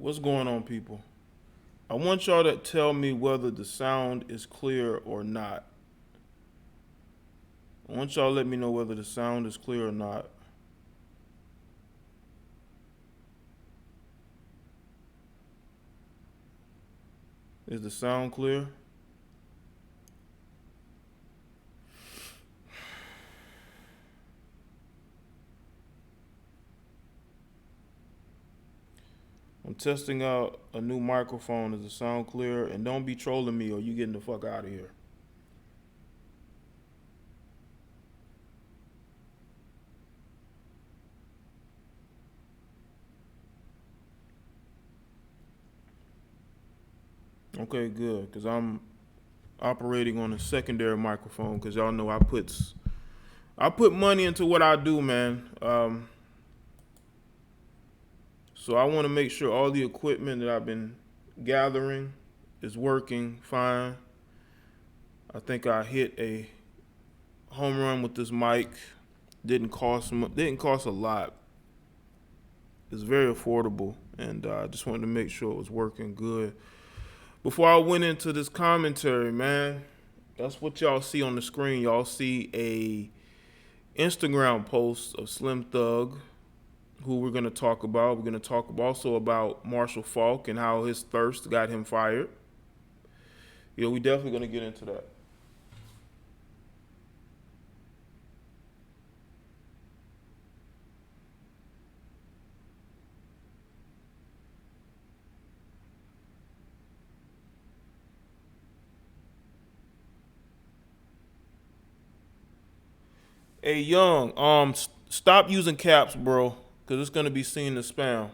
What's going on, people? I want y'all to tell me whether the sound is clear or not. I want y'all to let me know whether the sound is clear or not. Is the sound clear? I'm testing out a new microphone. Is the sound clear? And don't be trolling me or you getting the fuck out of here. Okay, good. Because I'm operating on a secondary microphone because y'all know I put money into what I do, man. So I want to make sure all the equipment that I've been gathering is working fine. I think I hit a home run with this mic. Didn't cost a lot. It's very affordable, and I just wanted to make sure it was working good. Before I went into this commentary, man, that's what y'all see on the screen. Y'all see a Instagram post of Slim Thug, who we're going to talk about. We're going to talk also about Marshal Faulk and how his thirst got him fired. You know, we definitely going to get into that. Hey, Young, stop using caps, bro, because it's going to be seen as spam.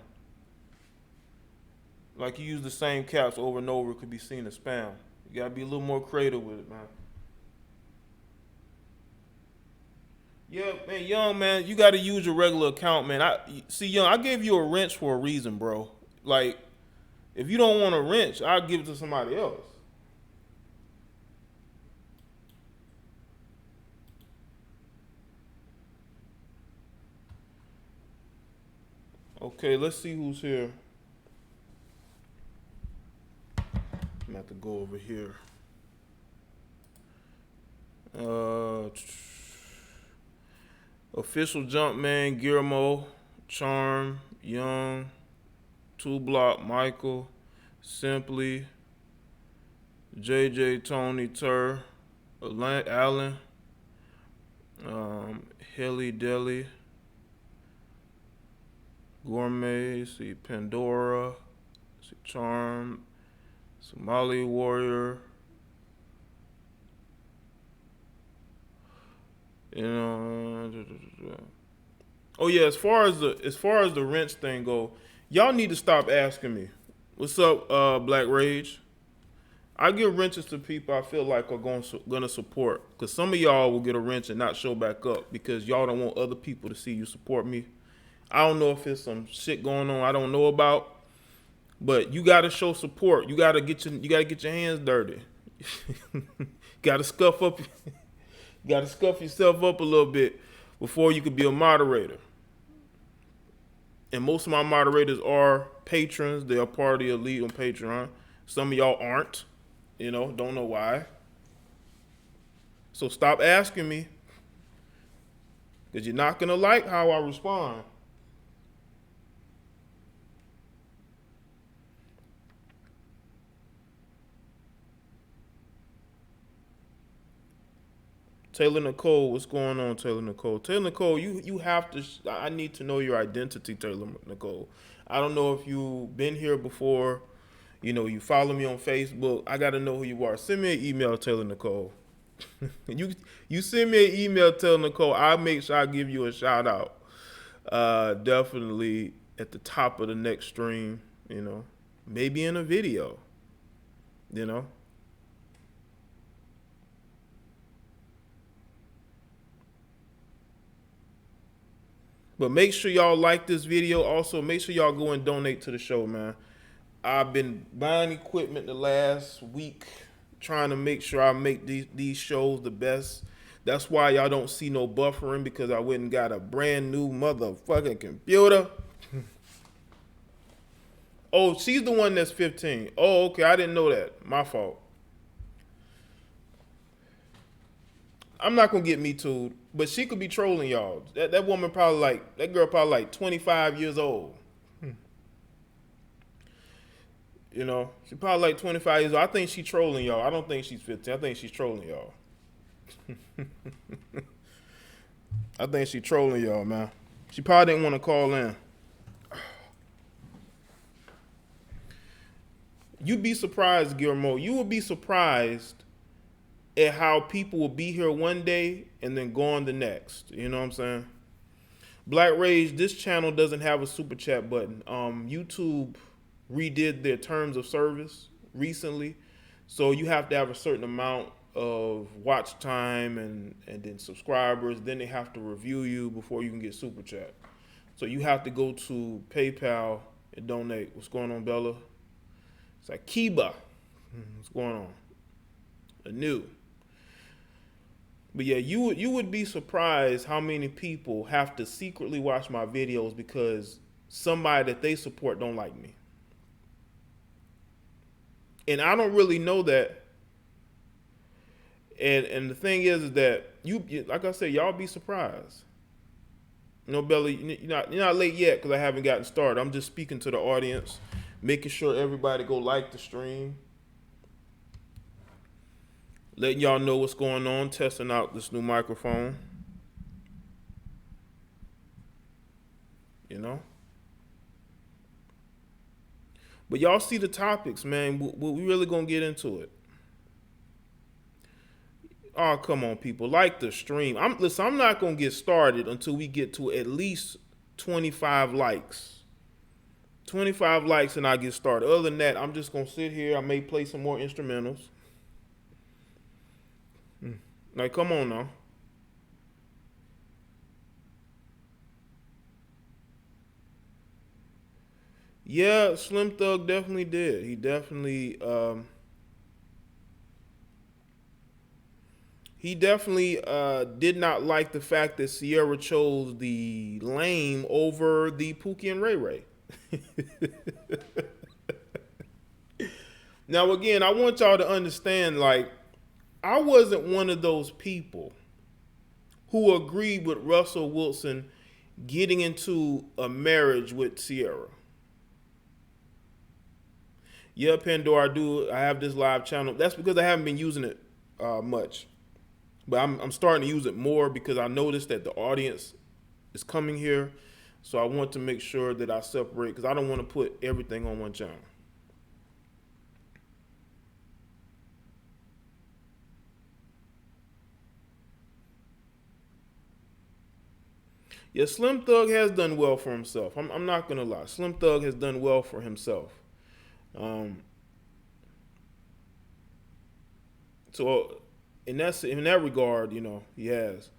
Like you use the same caps over and over, it could be seen as spam. You got to be a little more creative with it, man. Yeah, man, Young, man, you got to use your regular account, man. Young, I gave you a wrench for a reason, bro. Like, if you don't want a wrench, I'll give it to somebody else. Okay, let's see who's here. I'm gonna have to go over here. Official Jumpman, Guillermo, Charm, Young, Two Block, Michael, Simply, JJ, Tony, Tur, Allen, Hilly Deli, Gourmet, see Pandora, see Charm, Somali Warrior. You know, oh yeah. As far as the wrench thing go, y'all need to stop asking me. What's up, Black Rage? I give wrenches to people I feel like are gonna support. Cause some of y'all will get a wrench and not show back up because y'all don't want other people to see you support me. I don't know if it's some shit going on I don't know about, but you gotta show support. You gotta get your hands dirty. gotta scuff up. You gotta scuff yourself up a little bit before you could be a moderator. And most of my moderators are patrons. They are part of the elite on Patreon. Some of y'all aren't. You know, don't know why. So stop asking me, because you're not gonna like how I respond. Taylor Nicole, what's going on, Taylor Nicole? Taylor Nicole, you have to. I need to know your identity, Taylor Nicole. I don't know if you've been here before. You know, you follow me on Facebook. I got to know who you are. Send me an email, Taylor Nicole. you send me an email, Taylor Nicole. I'll make sure I give you a shout out. Definitely at the top of the next stream. You know, maybe in a video. You know. But make sure y'all like this video. Also, make sure y'all go and donate to the show, man. I've been buying equipment the last week, trying to make sure I make these shows the best. That's why y'all don't see no buffering, because I went and got a brand new motherfucking computer. Oh, she's the one that's 15. Oh, okay. I didn't know that. My fault. I'm not gonna get me too, but she could be trolling y'all. That woman probably that girl probably like 25 years old. You know, she probably like 25 years old. I think she's trolling y'all. I don't think she's 15. I think she's trolling y'all. I think she's trolling y'all, man. She probably didn't want to call in. You'd be surprised, Guillermo. You would be surprised at how people will be here one day and then go on the next. You know what I'm saying? Black Rage, this channel doesn't have a super chat button. YouTube redid their terms of service recently, so you have to have a certain amount of watch time and then subscribers. Then they have to review you before you can get super chat. So you have to go to PayPal and donate. What's going on, Bella? It's like Kiba. What's going on? Anew. But yeah, you would be surprised how many people have to secretly watch my videos because somebody that they support don't like me. And I don't really know that. And the thing is that you like I said, y'all be surprised. You know, Bella, you're not late yet because I haven't gotten started. I'm just speaking to the audience, making sure everybody go like the stream, letting y'all know what's going on, testing out this new microphone. You know? But y'all see the topics, man. We really gonna get into it. Oh, come on, people. Like the stream. Listen, I'm not gonna get started until we get to at least 25 likes. 25 likes and I get started. Other than that, I'm just gonna sit here. I may play some more instrumentals. Like, come on now. Yeah, Slim Thug definitely did. He definitely did not like the fact that Ciara chose the lame over the Pookie and Ray Ray. Now, again, I want y'all to understand, like, I wasn't one of those people who agreed with Russell Wilson getting into a marriage with Ciara. Yeah, Pandora, I have this live channel. That's because I haven't been using it much. But I'm starting to use it more because I noticed that the audience is coming here. So I want to make sure that I separate because I don't want to put everything on one channel. Yeah, Slim Thug has done well for himself. I'm not going to lie. Slim Thug has done well for himself. So in that regard, you know, he has.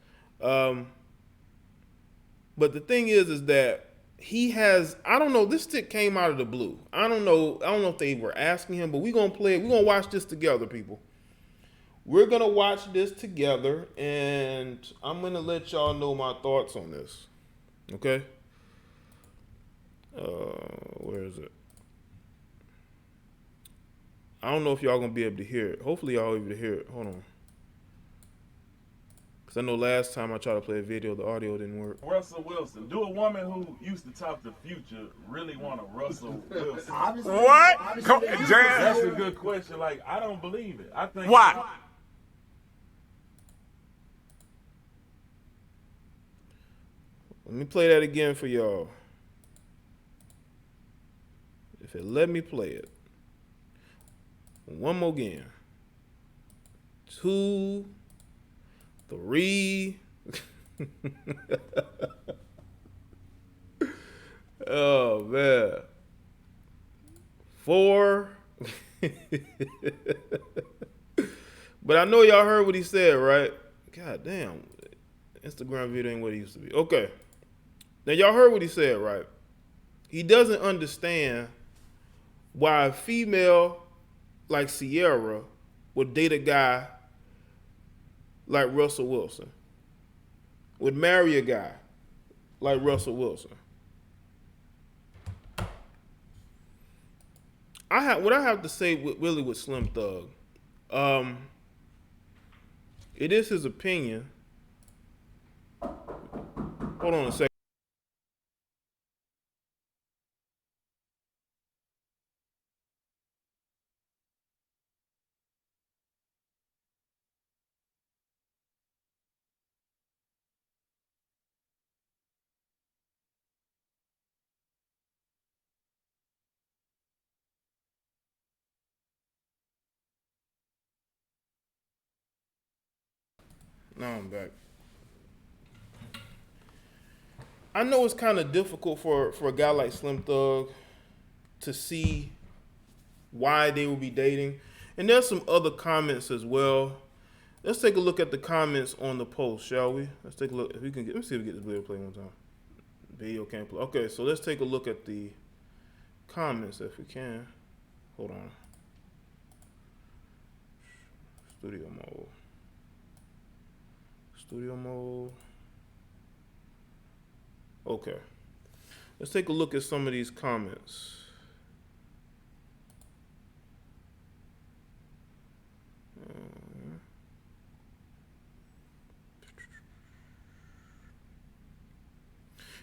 But the thing is that he has, I don't know, this stick came out of the blue. I don't know if they were asking him, but we're going to play it. We're going to watch this together, people. We're going to watch this together, and I'm going to let y'all know my thoughts on this. Okay? Where is it? I don't know if y'all going to be able to hear it. Hopefully y'all able to hear it. Hold on. Because I know last time I tried to play a video, the audio didn't work. Russell Wilson. Do a woman who used to talk the future really want a Russell Wilson? What? That's a good question. Like, I don't believe it. I think. Why? Let me play that again for y'all. If it let me play it. One more again. 2, 3. Oh, man. 4. But I know y'all heard what he said, right? God damn. Instagram video ain't what it used to be. Okay. Now, y'all heard what he said, right? He doesn't understand why a female like Ciara would date a guy like Russell Wilson, would marry a guy like Russell Wilson. what I have to say really with Slim Thug. Um, it is his opinion. Hold on a second. Now I'm back. I know it's kind of difficult for a guy like Slim Thug to see why they will be dating. And there's some other comments as well. Let's take a look at the comments on the post, shall we? Let's take a look. If we can get, let me see if we get this video play one time. Video can't play. Okay, so let's take a look at the comments if we can. Hold on. Studio mode. Studio mode. Okay. Let's take a look at some of these comments.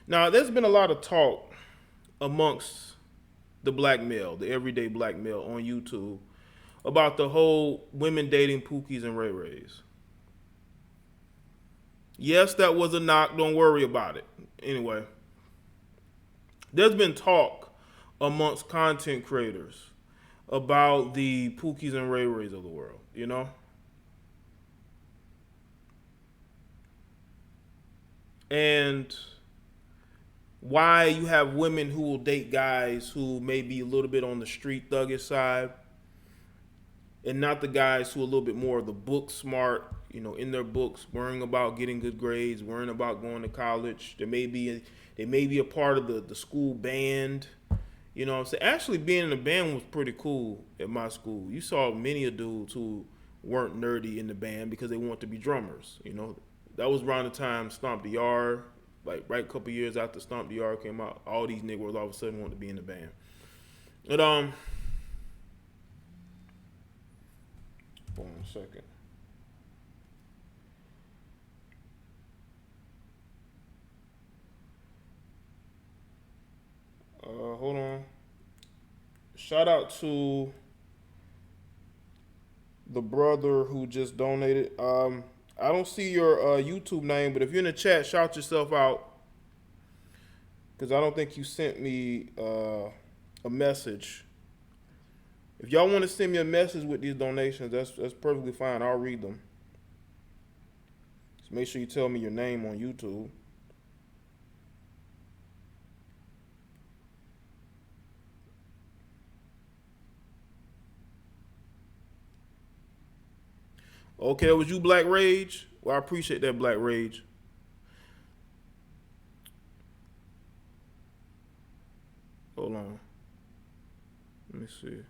Now, there's been a lot of talk amongst the black male, the everyday black male on YouTube, about the whole women dating Pookies and Ray Rays. Yes, that was a knock. Don't worry about it. Anyway, there's been talk amongst content creators about the Pookies and Ray Rays of the world, you know? And why you have women who will date guys who may be a little bit on the street thuggish side, and not the guys who are a little bit more of the book smart, you know, in their books, worrying about getting good grades, worrying about going to college. They may be a part of the school band. You know what I'm saying? Actually, being in the band was pretty cool at my school. You saw many of dudes who weren't nerdy in the band because they wanted to be drummers. You know, that was around the time Stomp the Yard, like right a couple years after Stomp the Yard came out. All these niggas all of a sudden wanted to be in the band. But hold on a second. Hold on. Shout out to the brother who just donated. I don't see your YouTube name, but if you're in the chat, shout yourself out, because I don't think you sent me a message. If y'all want to send me a message with these donations, that's perfectly fine. I'll read them. Just make sure you tell me your name on YouTube. Okay, was you Black Rage? Well, I appreciate that, Black Rage. Hold on. Let me see.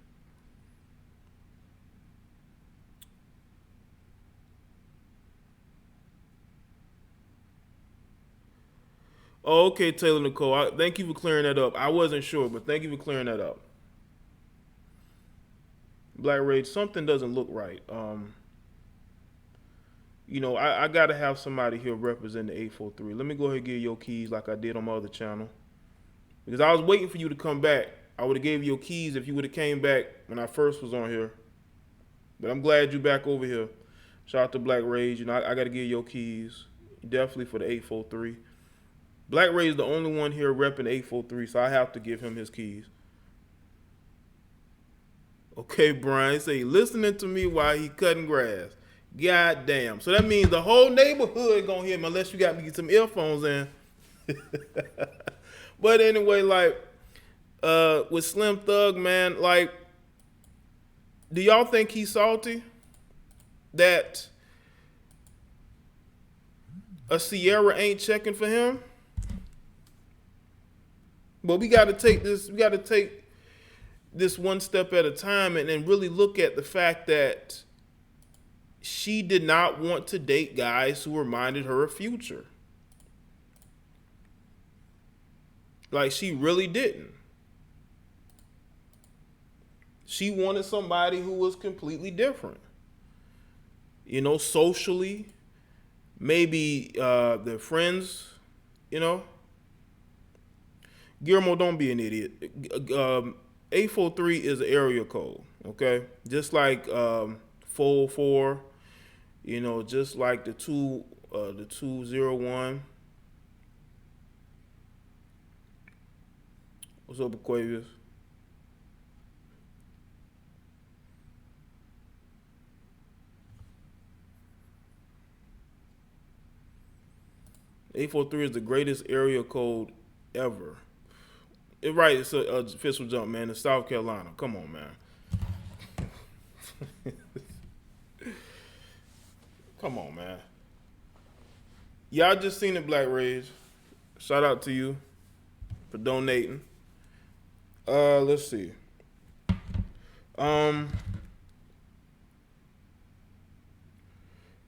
Oh, okay, Taylor Nicole. Thank you for clearing that up. I wasn't sure, but thank you for clearing that up. Black Rage, something doesn't look right. You know, I got to have somebody here represent the 843. Let me go ahead and give your keys like I did on my other channel. Because I was waiting for you to come back. I would have gave you your keys if you would have came back when I first was on here. But I'm glad you back over here. Shout out to Black Rage. You know, I got to give you your keys. Definitely for the 843. Black Rage is the only one here repping 843, so I have to give him his keys. Okay, Brian, say listening to me while he cutting grass. God damn. So that means the whole neighborhood gonna hear him unless you got me some earphones in. But anyway, like, with Slim Thug, man, like, do y'all think he's salty that a Ciara ain't checking for him? But we gotta take this one step at a time and then really look at the fact that she did not want to date guys who reminded her of Future. Like, she really didn't. She wanted somebody who was completely different. You know, socially, maybe their friends, you know. Guillermo, don't be an idiot. 843 is an area code, okay? Just like 404, you know, just like the 201. What's up, Aquarius? "843 is the greatest area code ever." It's right. It's a official jump, man. It's South Carolina. Come on, man. Come on, man. Yeah, I just seen it, Black Rage. Shout out to you for donating. Let's see. Um,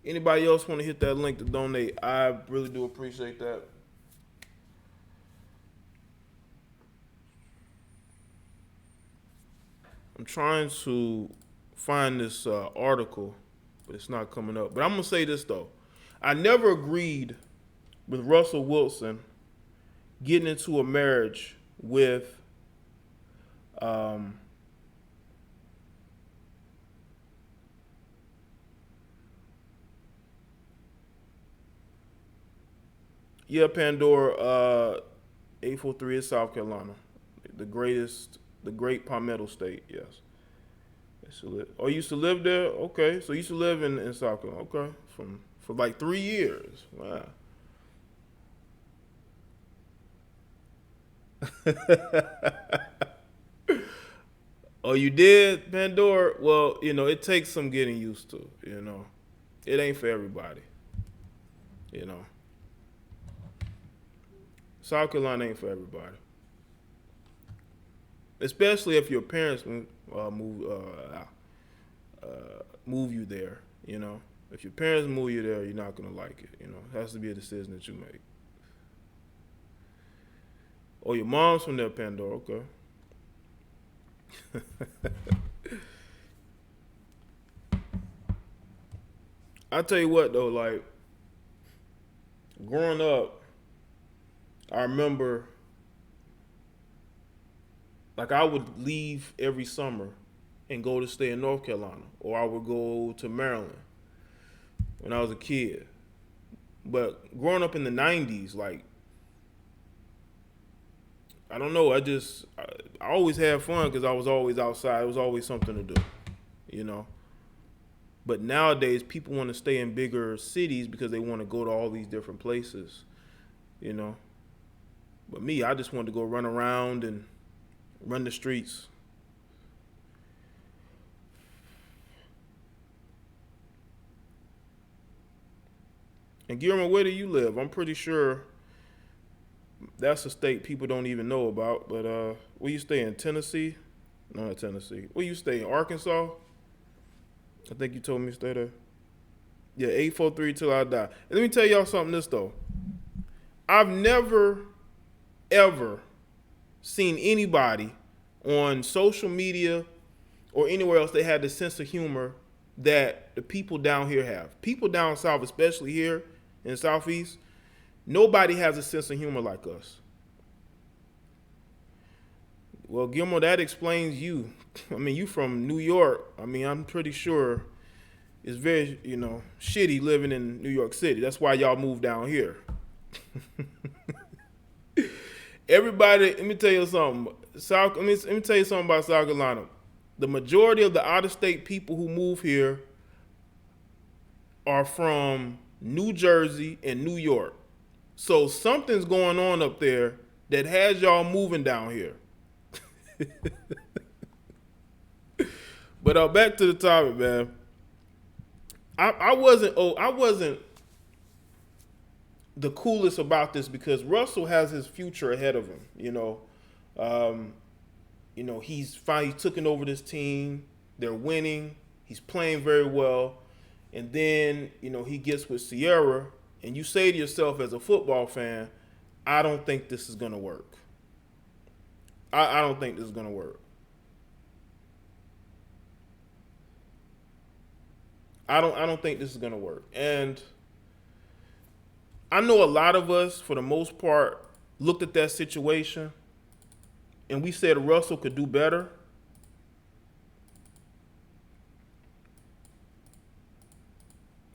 Anybody else want to hit that link to donate? I really do appreciate that. I'm trying to find this article, but it's not coming up. But I'm gonna say this though: I never agreed with Russell Wilson getting into a marriage with Pandora. 843 is South Carolina, the great Palmetto State. Yes. Oh, you used to live there? Okay, so you used to live in South Carolina. Okay, for like 3 years. Wow. Oh, you did, Pandora? Well, you know, it takes some getting used to. You know, it ain't for everybody. You know, South Carolina ain't for everybody, especially if your parents move you there. You know, if your parents move you there, you're not gonna like it. You know, it has to be a decision that you make. Oh, your mom's from there, Pandora. Okay. I tell you what though, like growing up, I remember like I would leave every summer and go to stay in North Carolina, or I would go to Maryland when I was a kid. But growing up in the '90s, like I don't know, I always had fun because I was always outside. It was always something to do, you know. But nowadays, people want to stay in bigger cities because they want to go to all these different places, you know. But me, I just wanted to go run around and run the streets. And Guillermo, where do you live? I'm pretty sure that's a state people don't even know about. But where you stay in Tennessee? No, not Tennessee. Where you stay in Arkansas? I think you told me to stay there. Yeah, 843 till I die. And let me tell y'all something this though. I've never, ever seen anybody on social media or anywhere else that had the sense of humor that the people down here have. People down south, especially here in the Southeast, nobody has a sense of humor like us. Well, Gilmore, that explains you. I mean, you from New York. I mean, I'm pretty sure it's very, you know, shitty living in New York City. That's why y'all moved down here. Everybody, let me tell you something. Let me tell you something about South Carolina. The majority of the out-of-state people who move here are from New Jersey and New York. So something's going on up there that has y'all moving down here. But back to the topic, man. I wasn't the coolest about this because Russell has his future ahead of him. He's finally taken over this team. They're winning. He's playing very well. And then, he gets with Ciara, and you say to yourself as a football fan, I don't think this is going to work. I don't think this is going to work. I don't think this is gonna work. And I know a lot of us, for the most part, looked at that situation and we said Russell could do better.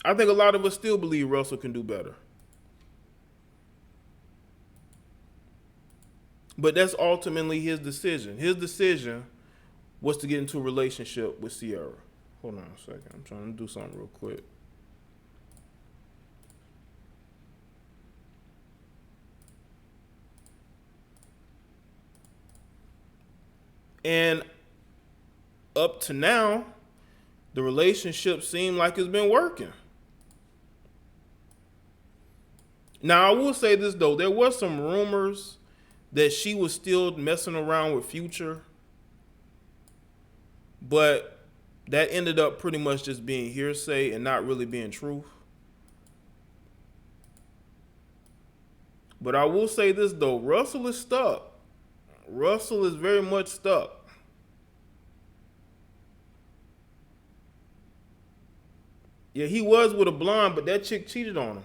I think a lot of us still believe Russell can do better. But that's ultimately his decision. His decision was to get into a relationship with Ciara. Hold on a second. I'm trying to do something real quick. And up to now, the relationship seemed like it's been working. Now, I will say this, though. There was some rumors that she was still messing around with Future. But that ended up pretty much just being hearsay and not really being truth. But I will say this, though. Russell is stuck. Russell is very much stuck. Yeah, he was with a blonde, but that chick cheated on him.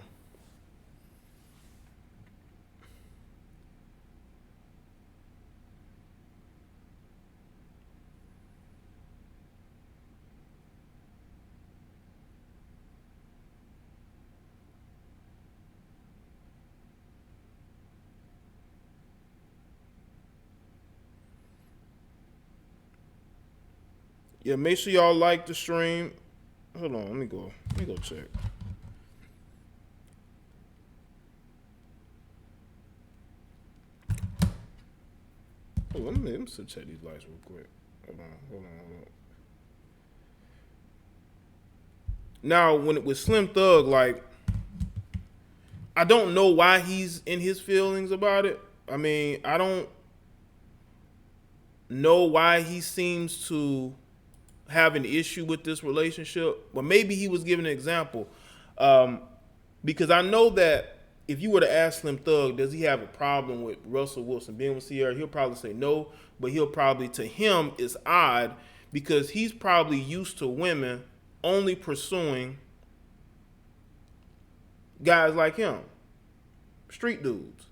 Yeah, make sure y'all like the stream. Hold on, let me go check. Oh, let me check these lights real quick. Hold on. Now, when it was Slim Thug, like, I don't know why he's in his feelings about it. I mean, I don't know why he seems to have an issue with this relationship. But maybe he was giving an example. Because I know that if you were to ask Slim Thug, does he have a problem with Russell Wilson being with Ciara, he'll probably say no. But he'll probably, to him, it's odd because he's probably used to women only pursuing guys like him, street dudes.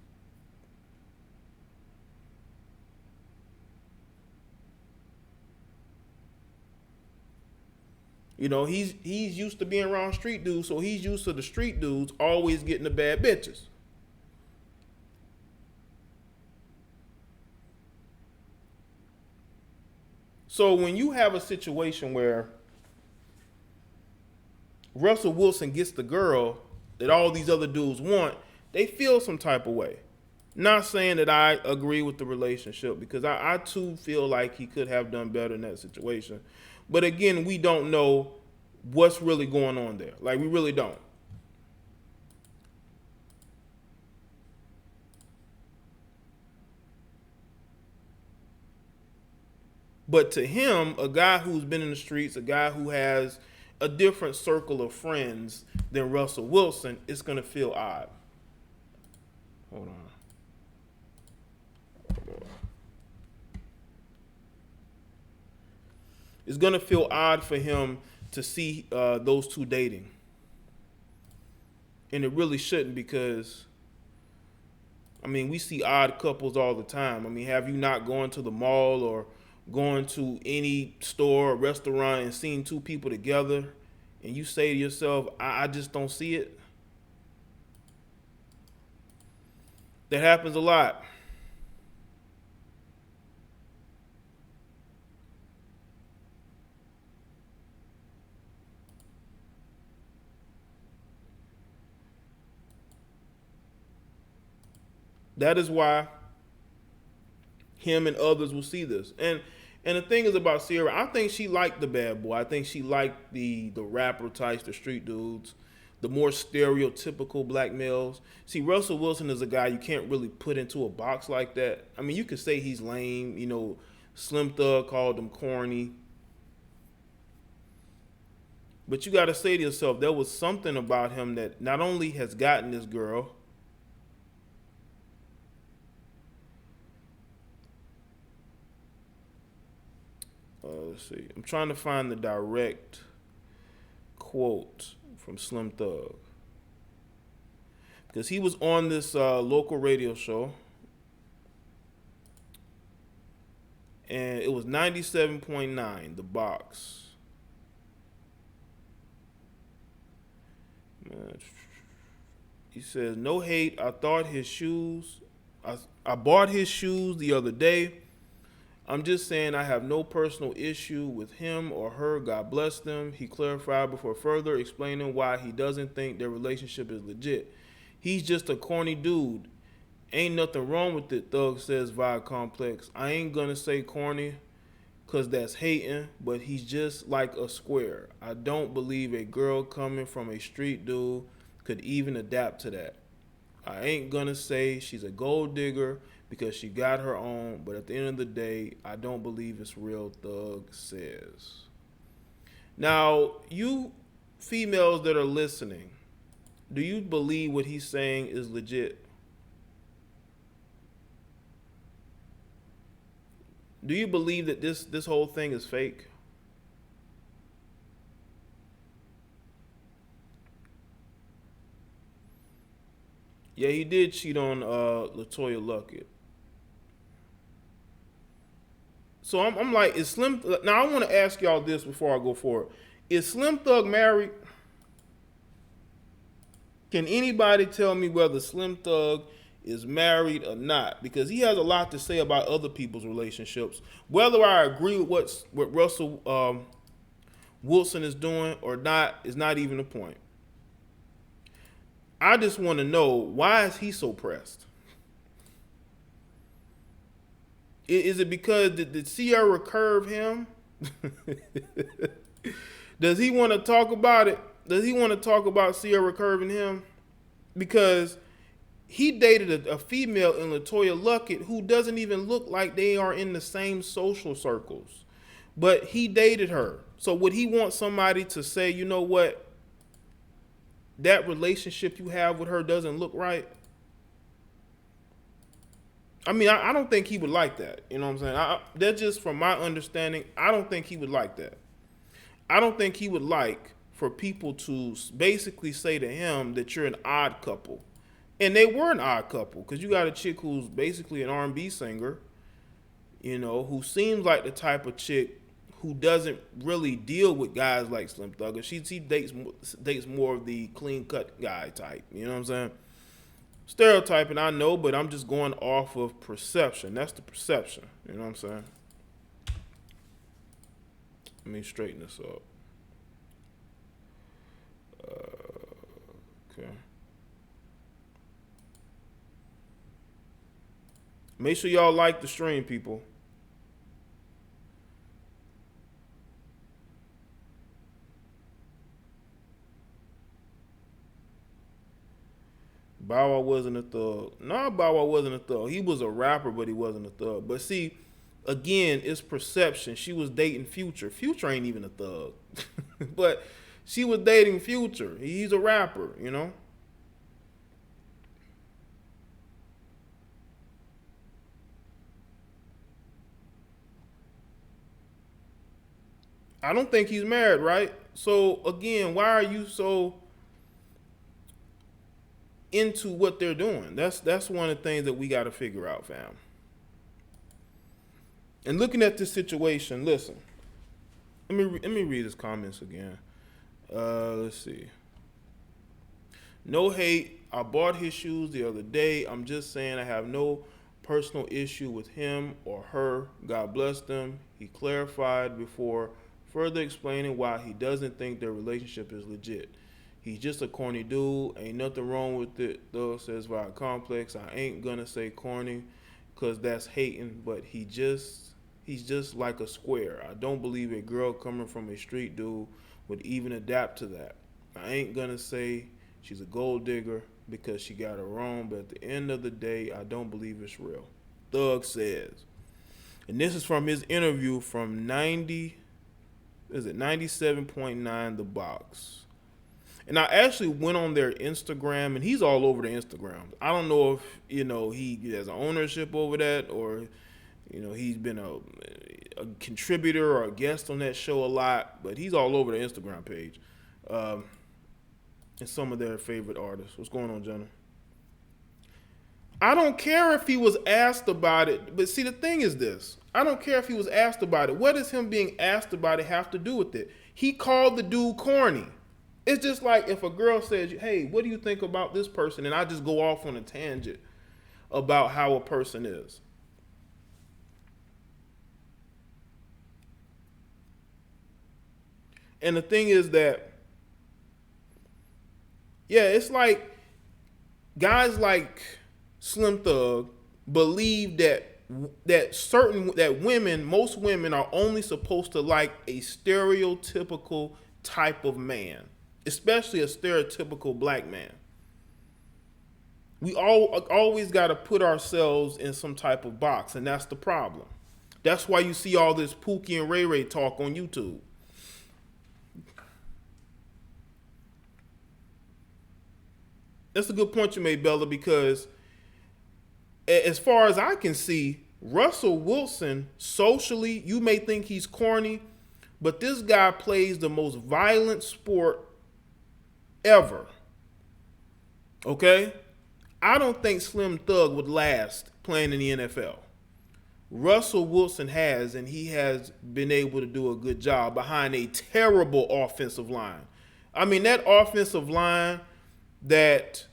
You know, he's used to being around street dudes, so he's used to the street dudes always getting the bad bitches. So when you have a situation where Russell Wilson gets the girl that all these other dudes want, they feel some type of way. Not saying that I agree with the relationship because I too feel like he could have done better in that situation. But again, we don't know what's really going on there. Like, we really don't. But to him, a guy who's been in the streets, a guy who has a different circle of friends than Russell Wilson, it's going to feel odd. Hold on. It's going to feel odd for him to see those two dating. And it really shouldn't because, I mean, we see odd couples all the time. I mean, have you not gone to the mall or going to any store or restaurant and seen two people together and you say to yourself, I just don't see it? That happens a lot. That is why him and others will see this. And the thing is about Ciara, I think she liked the bad boy. I think she liked the rapper types, the street dudes, the more stereotypical black males. See, Russell Wilson is a guy you can't really put into a box like that. I mean, you could say he's lame. You know, Slim Thug called him corny. But you got to say to yourself, there was something about him that not only has gotten this girl, let's see. I'm trying to find the direct quote from Slim Thug. Because he was on this local radio show. And it was 97.9, The Box. He says, no hate. I bought his shoes the other day. I'm just saying I have no personal issue with him or her. God bless them. He clarified before further explaining why he doesn't think their relationship is legit. He's just a corny dude. Ain't nothing wrong with it, Thug says via Complex. I ain't gonna say corny because that's hating, but he's just like a square. I don't believe a girl coming from a street dude could even adapt to that. I ain't gonna say she's a gold digger because she got her own, but at the end of the day, I don't believe it's real, Thug says. Now, you females that are listening, do you believe what he's saying is legit? Do you believe that this whole thing is fake? Yeah, he did cheat on LaToya Luckett. So I'm like, is Slim? Now I want to ask y'all this before I go forward. Is Slim Thug married? Can anybody tell me whether Slim Thug is married or not? Because he has a lot to say about other people's relationships. Whether I agree with what Russell Wilson is doing or not is not even the point. I just want to know, why is he so pressed? Is it because did Ciara curve him? Does he want to talk about it? Does he want to talk about Ciara curving him? Because he dated a female in LaToya Luckett who doesn't even look like they are in the same social circles. But he dated her. So would he want somebody to say, you know what? That relationship you have with her doesn't look right? I mean, I don't think he would like that. You know what I'm saying? That's just from my understanding. I don't think he would like that. I don't think he would like for people to basically say to him that you're an odd couple. And they were an odd couple, because you got a chick who's basically an R&B singer, you know, who seems like the type of chick who doesn't really deal with guys like Slim Thug. She dates more of the clean-cut guy type. You know what I'm saying? Stereotyping, I know, but I'm just going off of perception. That's the perception. You know what I'm saying? Let me straighten this up. Okay. Make sure y'all like the stream, people. Bow Wow wasn't a thug. No, Bow Wow wasn't a thug. He was a rapper, but he wasn't a thug. But see, again, it's perception. She was dating Future. Future ain't even a thug. But she was dating Future. He's a rapper, you know? I don't think he's married, right? So, again, why are you so into what they're doing? That's one of the things that we got to figure out, fam. And looking at this situation, listen. Let me read his comments again. Let's see. No hate. I bought his shoes the other day. I'm just saying I have no personal issue with him or her. God bless them. He clarified before further explaining why he doesn't think their relationship is legit. He's just a corny dude. Ain't nothing wrong with it, though, says via Complex. I ain't gonna say corny because that's hating, but he's just like a square. I don't believe a girl coming from a street dude would even adapt to that. I ain't gonna say she's a gold digger because she got her own, but at the end of the day, I don't believe it's real. Thug says. And this is from his interview from 97.9 The Box. And I actually went on their Instagram, and he's all over the Instagram. I don't know if, you know, he has ownership over that, or, you know, he's been a contributor or a guest on that show a lot, but he's all over the Instagram page. and some of their favorite artists. What's going on, Jenna? I don't care if he was asked about it, but see, the thing is this. I don't care if he was asked about it. What does him being asked about it have to do with it? He called the dude corny. It's just like if a girl says, hey, what do you think about this person? And I just go off on a tangent about how a person is. And the thing is that, yeah, it's like guys like Slim Thug believe that most women are only supposed to like a stereotypical type of man, especially a stereotypical black man. We always got to put ourselves in some type of box, and that's the problem. That's why you see all this Pookie and Ray Ray talk on YouTube. That's a good point you made, Bella, because as far as I can see, Russell Wilson, socially, you may think he's corny, but this guy plays the most violent sport ever. Okay? I don't think Slim Thug would last playing in the NFL. Russell Wilson has, and he has been able to do a good job behind a terrible offensive line. I mean, that offensive line that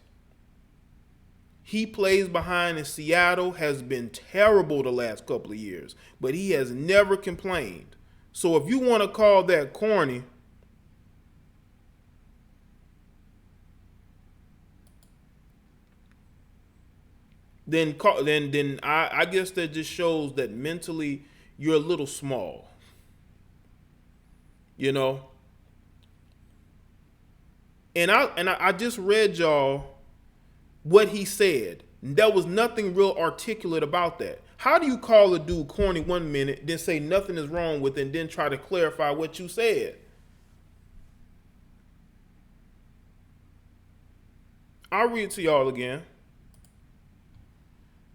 he plays behind in Seattle has been terrible the last couple of years, but he has never complained. So if you want to call that corny, then I guess that just shows that mentally you're a little small. You know? And I just read y'all what he said. There was nothing real articulate about that. How do you call a dude corny 1 minute, then say nothing is wrong with it, and then try to clarify what you said? I'll read it to y'all again.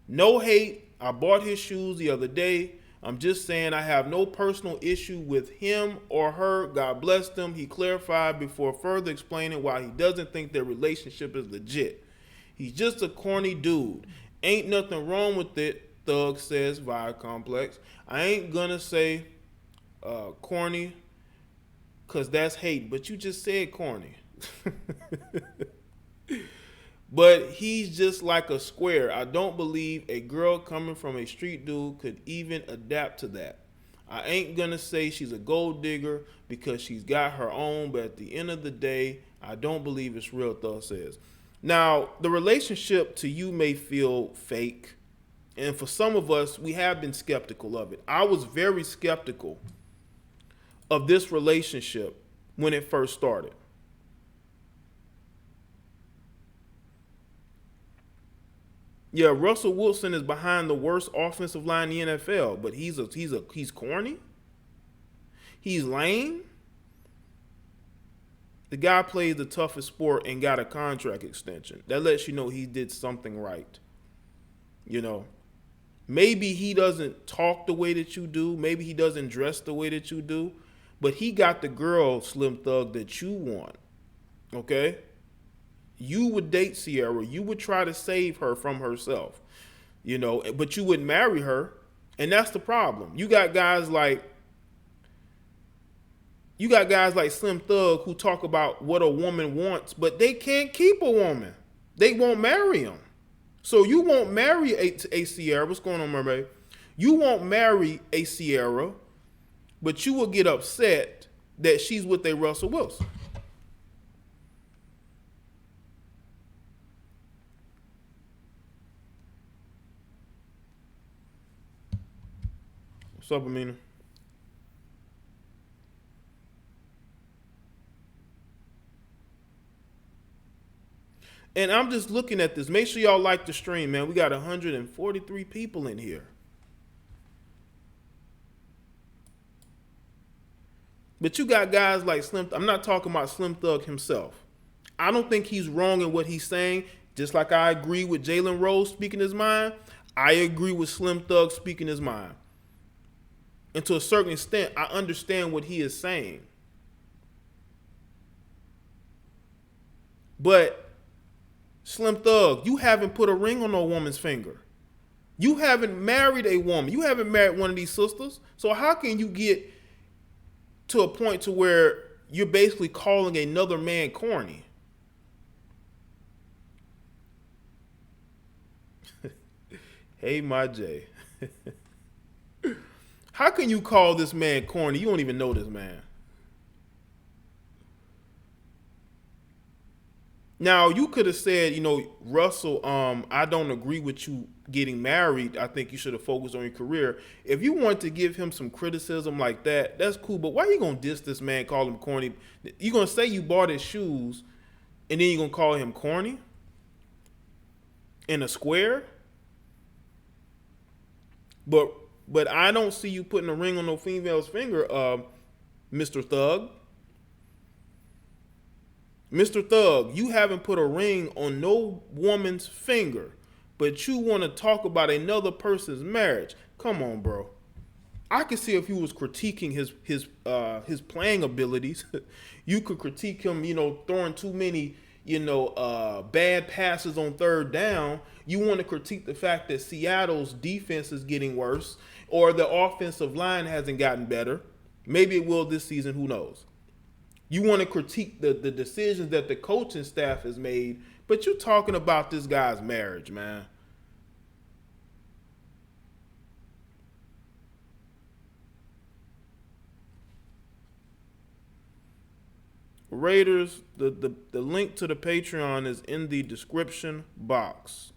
No hate. I bought his shoes the other day. I'm just saying I have no personal issue with him or her. God bless them. He clarified before further explaining why he doesn't think their relationship is legit. He's just a corny dude. Ain't nothing wrong with it, Thug says via Complex. I ain't gonna say corny because that's hate, but you just said corny. But he's just like a square. I don't believe a girl coming from a street dude could even adapt to that. I ain't gonna say she's a gold digger because she's got her own, but at the end of the day, I don't believe it's real, Thug says. Now, the relationship to you may feel fake, and for some of us, we have been skeptical of it. I was very skeptical of this relationship when it first started. Yeah, Russell Wilson is behind the worst offensive line in the NFL, but he's corny. He's lame. The guy plays the toughest sport and got a contract extension. That lets you know he did something right. You know, maybe he doesn't talk the way that you do. Maybe he doesn't dress the way that you do. But he got the girl, Slim Thug, that you want. Okay? You would date Ciara. You would try to save her from herself. You know, but you wouldn't marry her. And that's the problem. You got guys like Slim Thug who talk about what a woman wants, but they can't keep a woman. They won't marry him. So you won't marry a Ciara. What's going on, mermaid? You won't marry a Ciara, but you will get upset that she's with a Russell Wilson. What's up, Amina? And I'm just looking at this. Make sure y'all like the stream, man. We got 143 people in here. But you got guys like Slim. I'm not talking about Slim Thug himself. I don't think he's wrong in what he's saying. Just like I agree with Jalen Rose speaking his mind, I agree with Slim Thug speaking his mind. And to a certain extent, I understand what he is saying. But Slim Thug, you haven't put a ring on no woman's finger. You haven't married a woman. You haven't married one of these sisters. So how can you get to a point to where you're basically calling another man corny? Hey, my Jay. How can you call this man corny? You don't even know this man. Now, you could have said, Russell, I don't agree with you getting married. I think you should have focused on your career. If you want to give him some criticism like that, that's cool. But why are you going to diss this man, call him corny? You're going to say you bought his shoes, and then you're going to call him corny? In a square? But I don't see you putting a ring on no female's finger, Mr. Thug. Mr. Thug, you haven't put a ring on no woman's finger, but you want to talk about another person's marriage. Come on, bro. I could see if he was critiquing his playing abilities. You could critique him, throwing too many, bad passes on third down. You want to critique the fact that Seattle's defense is getting worse, or the offensive line hasn't gotten better. Maybe it will this season. Who knows? You want to critique the decisions that the coaching staff has made, but you're talking about this guy's marriage, man. Raiders, the link to the Patreon is in the description box.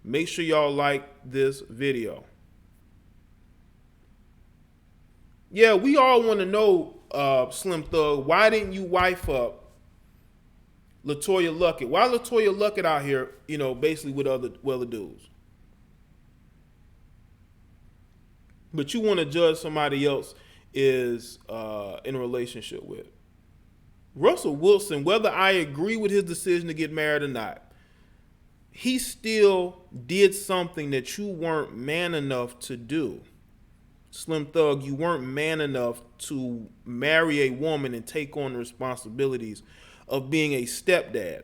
Make sure y'all like this video. Yeah, we all want to know, Slim Thug, why didn't you wife up LaToya Luckett? Why LaToya Luckett out here, basically with other dudes? But you want to judge somebody else is in a relationship with. Russell Wilson, whether I agree with his decision to get married or not, he still did something that you weren't man enough to do. Slim Thug, you weren't man enough to marry a woman and take on the responsibilities of being a stepdad.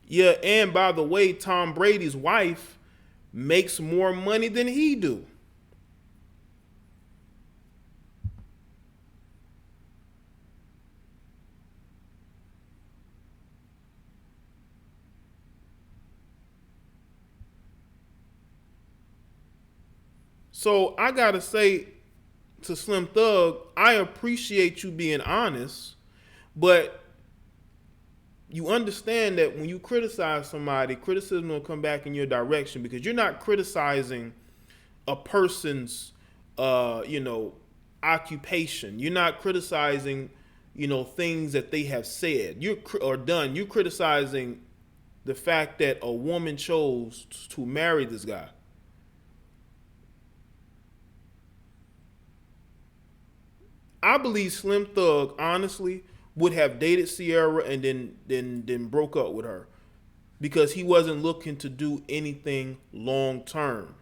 Yeah, and by the way, Tom Brady's wife makes more money than he do. So I gotta say to Slim Thug, I appreciate you being honest, but you understand that when you criticize somebody, criticism will come back in your direction because you're not criticizing a person's, occupation. You're not criticizing, things that they have said or done. You're criticizing the fact that a woman chose to marry this guy. I believe Slim Thug, honestly, would have dated Ciara and then broke up with her because he wasn't looking to do anything long term.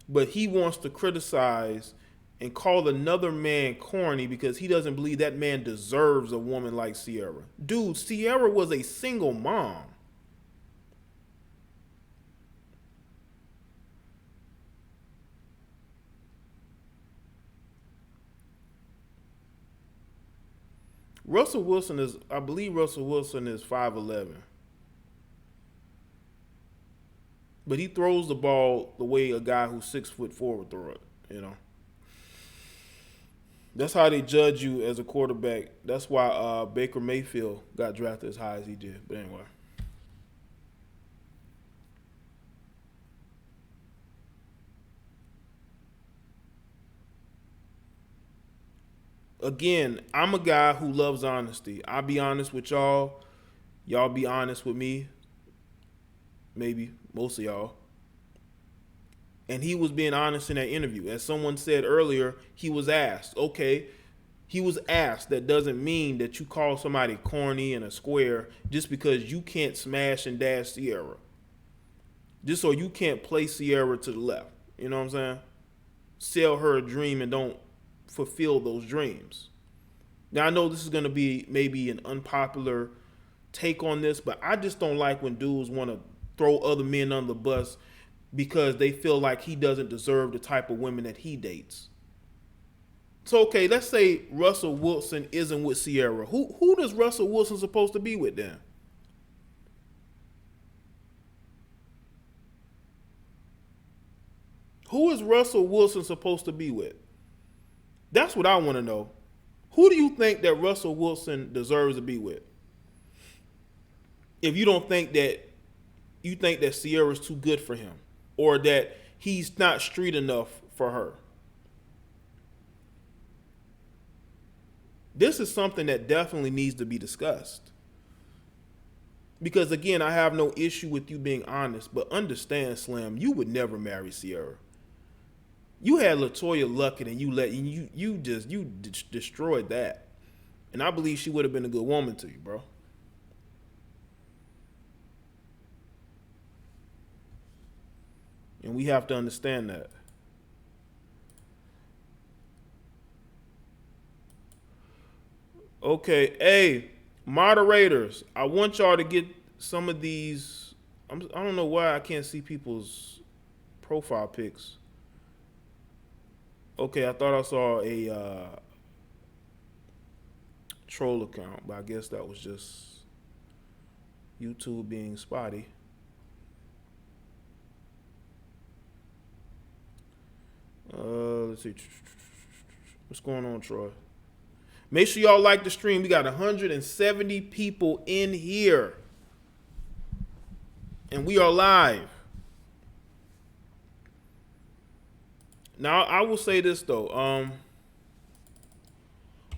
But he wants to criticize and call another man corny because he doesn't believe that man deserves a woman like Ciara. Dude, Ciara was a single mom. I believe Russell Wilson is 5'11". But he throws the ball the way a guy who's 6'4" would throw it, That's how they judge you as a quarterback. That's why Baker Mayfield got drafted as high as he did. But anyway. Again, I'm a guy who loves honesty. I'll be honest with y'all. Y'all be honest with me. Maybe most of y'all. And he was being honest in that interview. As someone said earlier, he was asked, okay, He was asked, that doesn't mean that you call somebody corny and a square just because you can't smash and dash Ciara. Just so you can't play Ciara to the left. You know what I'm saying? Sell her a dream and don't fulfill those dreams. Now, I know this is going to be maybe an unpopular take on this, but I just don't like when dudes want to throw other men under the bus because they feel like he doesn't deserve the type of women that he dates. So, okay, let's say Russell Wilson isn't with Ciara. Who does Russell Wilson supposed to be with then? Who is Russell Wilson supposed to be with? That's what I want to know. Who do you think that Russell Wilson deserves to be with? If you don't think that, you think that Ciara's too good for him, or that he's not street enough for her. This is something that definitely needs to be discussed. Because again, I have no issue with you being honest, but understand, Slim, you would never marry Ciara. You had LaToya Luckett and you destroyed that. And I believe she would have been a good woman to you, bro. And we have to understand that. Okay, hey, moderators, I want y'all to get some of these. I don't know why I can't see people's profile pics. Okay, I thought I saw a troll account, but I guess that was just YouTube being spotty. Let's see. What's going on, Troy? Make sure y'all like the stream. We got 170 people in here. And we are live. Now, I will say this, though.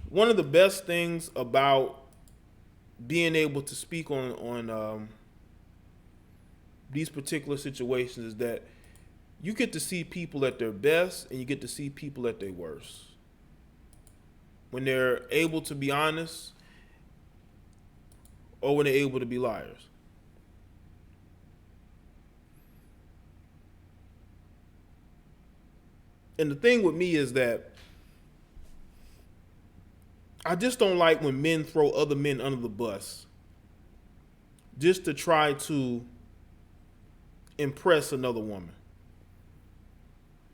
One of the best things about being able to speak on these particular situations is that you get to see people at their best and you get to see people at their worst. When they're able to be honest or when they're able to be liars. And the thing with me is that I just don't like when men throw other men under the bus just to try to impress another woman.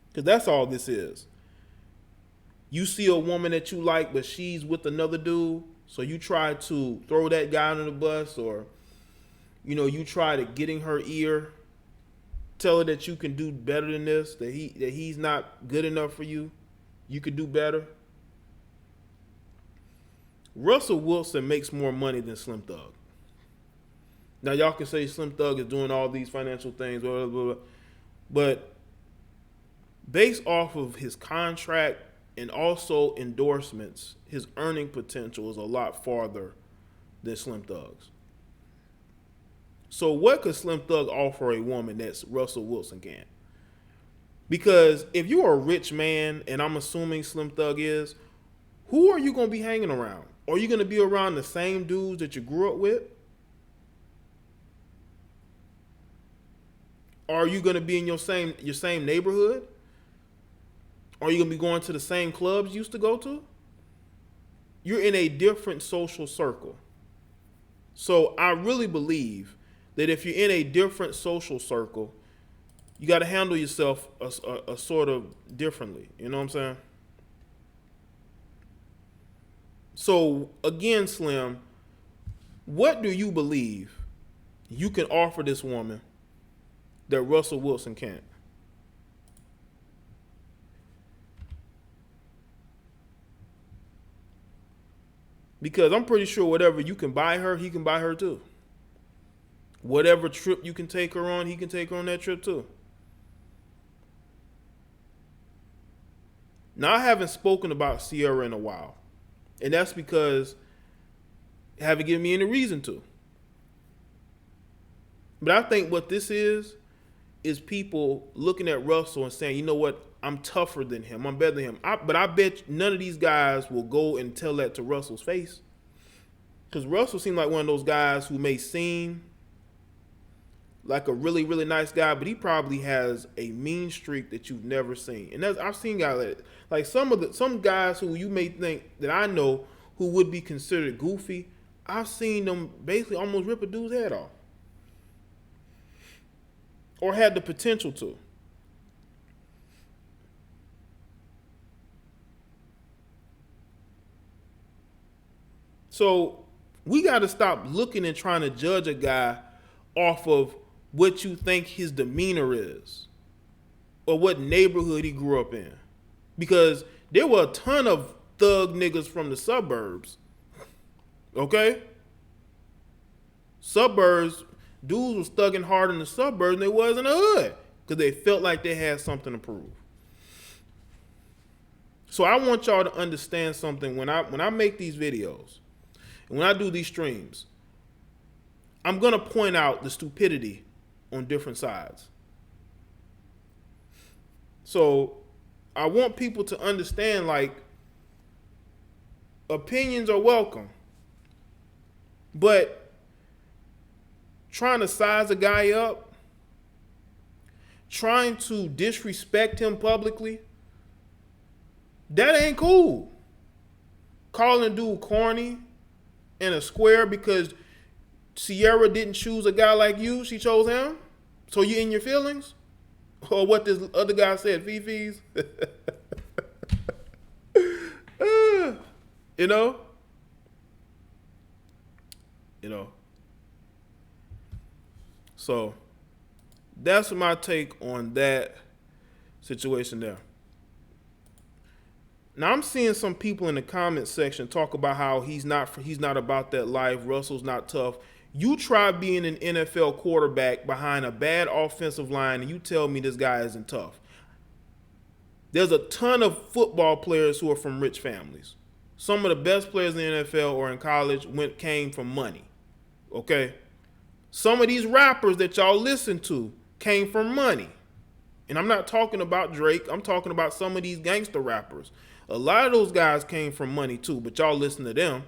Because that's all this is. You see a woman that you like, but she's with another dude, so you try to throw that guy under the bus, or, you know, you try to get in her ear, tell her that you can do better than this, that he's not good enough for you, you could do better. Russell Wilson makes more money than Slim Thug. Now, y'all can say Slim Thug is doing all these financial things, blah, blah, blah, but based off of his contract and also endorsements, his earning potential is a lot farther than Slim Thug's. So what could Slim Thug offer a woman that Russell Wilson can't? Because if you're a rich man, and I'm assuming Slim Thug is, who are you going to be hanging around? Are you going to be around the same dudes that you grew up with? Are you going to be in your same neighborhood? Are you going to be going to the same clubs you used to go to? You're in a different social circle. So I really believe that if you're in a different social circle, you got to handle yourself a sort of differently. You know what I'm saying? So again, Slim, what do you believe you can offer this woman that Russell Wilson can't? Because I'm pretty sure whatever you can buy her, he can buy her too. Whatever trip you can take her on, he can take her on that trip too. Now, I haven't spoken about Ciara in a while. And that's because you haven't given me any reason to. But I think what this is is people looking at Russell and saying, you know what, I'm tougher than him, I'm better than him. But I bet none of these guys will go and tell that to Russell's face. Because Russell seemed like one of those guys who may seem like a really, really nice guy, but he probably has a mean streak that you've never seen. And I've seen guys like some guys who you may think that I know who would be considered goofy. I've seen them basically almost rip a dude's head off, or had the potential to. So we got to stop looking and trying to judge a guy off of what you think his demeanor is or what neighborhood he grew up in. Because there were a ton of thug niggas from the suburbs. Okay? Suburbs, dudes was thugging harder in the suburbs than they was in the hood because they felt like they had something to prove. So I want y'all to understand something when I make these videos and when I do these streams. I'm going to point out the stupidity on different sides. So I want people to understand, like, opinions are welcome, but trying to size a guy up, trying to disrespect him publicly, that ain't cool. Calling dude corny and a square because Ciara didn't choose a guy like you, she chose him, so you in your feelings? Or what this other guy said, Fifi's? You know? So that's my take on that situation there. Now I'm seeing some people in the comment section talk about how he's not about that life. Russell's not tough. You try being an NFL quarterback behind a bad offensive line and you tell me this guy isn't tough. There's a ton of football players who are from rich families. Some of the best players in the NFL or in college came from money. Okay? Some of these rappers that y'all listen to came from money. And I'm not talking about Drake. I'm talking about some of these gangster rappers. A lot of those guys came from money too, but y'all listen to them.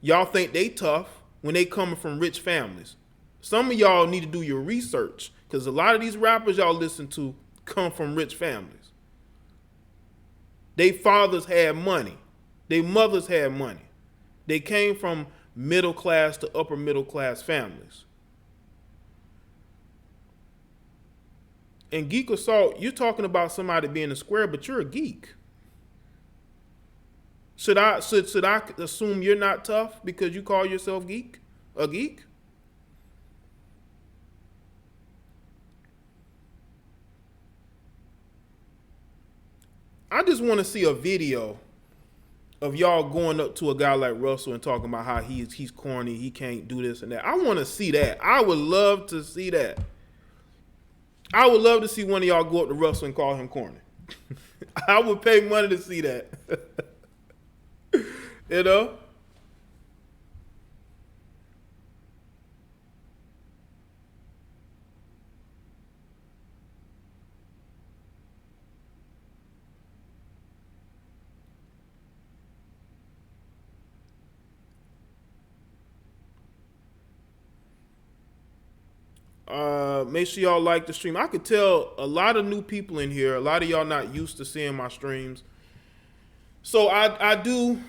Y'all think they tough when they coming from rich families. Some of y'all need to do your research because a lot of these rappers y'all listen to come from rich families. They fathers had money. They mothers had money. They came from middle class to upper middle class families. And Geek Assault, you're talking about somebody being a square, but you're a geek. Should I assume you're not tough because you call yourself a geek? I just want to see a video of y'all going up to a guy like Russell and talking about how he's corny, he can't do this and that. I want to see that. I would love to see that. I would love to see one of y'all go up to Russell and call him corny. I would pay money to see that. You know? Make sure y'all like the stream. I could tell a lot of new people in here. A lot of y'all not used to seeing my streams. So I do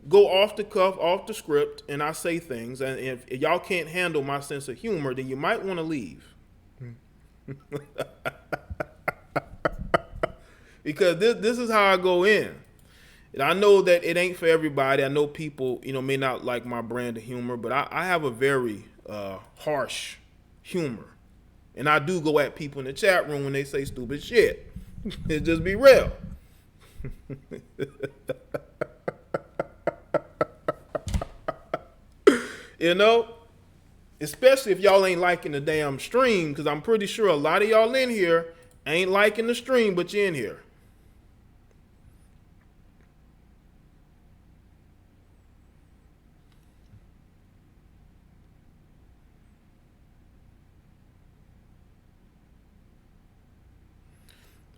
go off the cuff, off the script, and I say things. And if y'all can't handle my sense of humor, then you might want to leave. Because this is how I go in. And I know that it ain't for everybody. I know people, may not like my brand of humor, but I have a very harsh humor. And I do go at people in the chat room when they say stupid shit. It just be real. Especially if y'all ain't liking the damn stream, because I'm pretty sure a lot of y'all in here ain't liking the stream, but you're in here.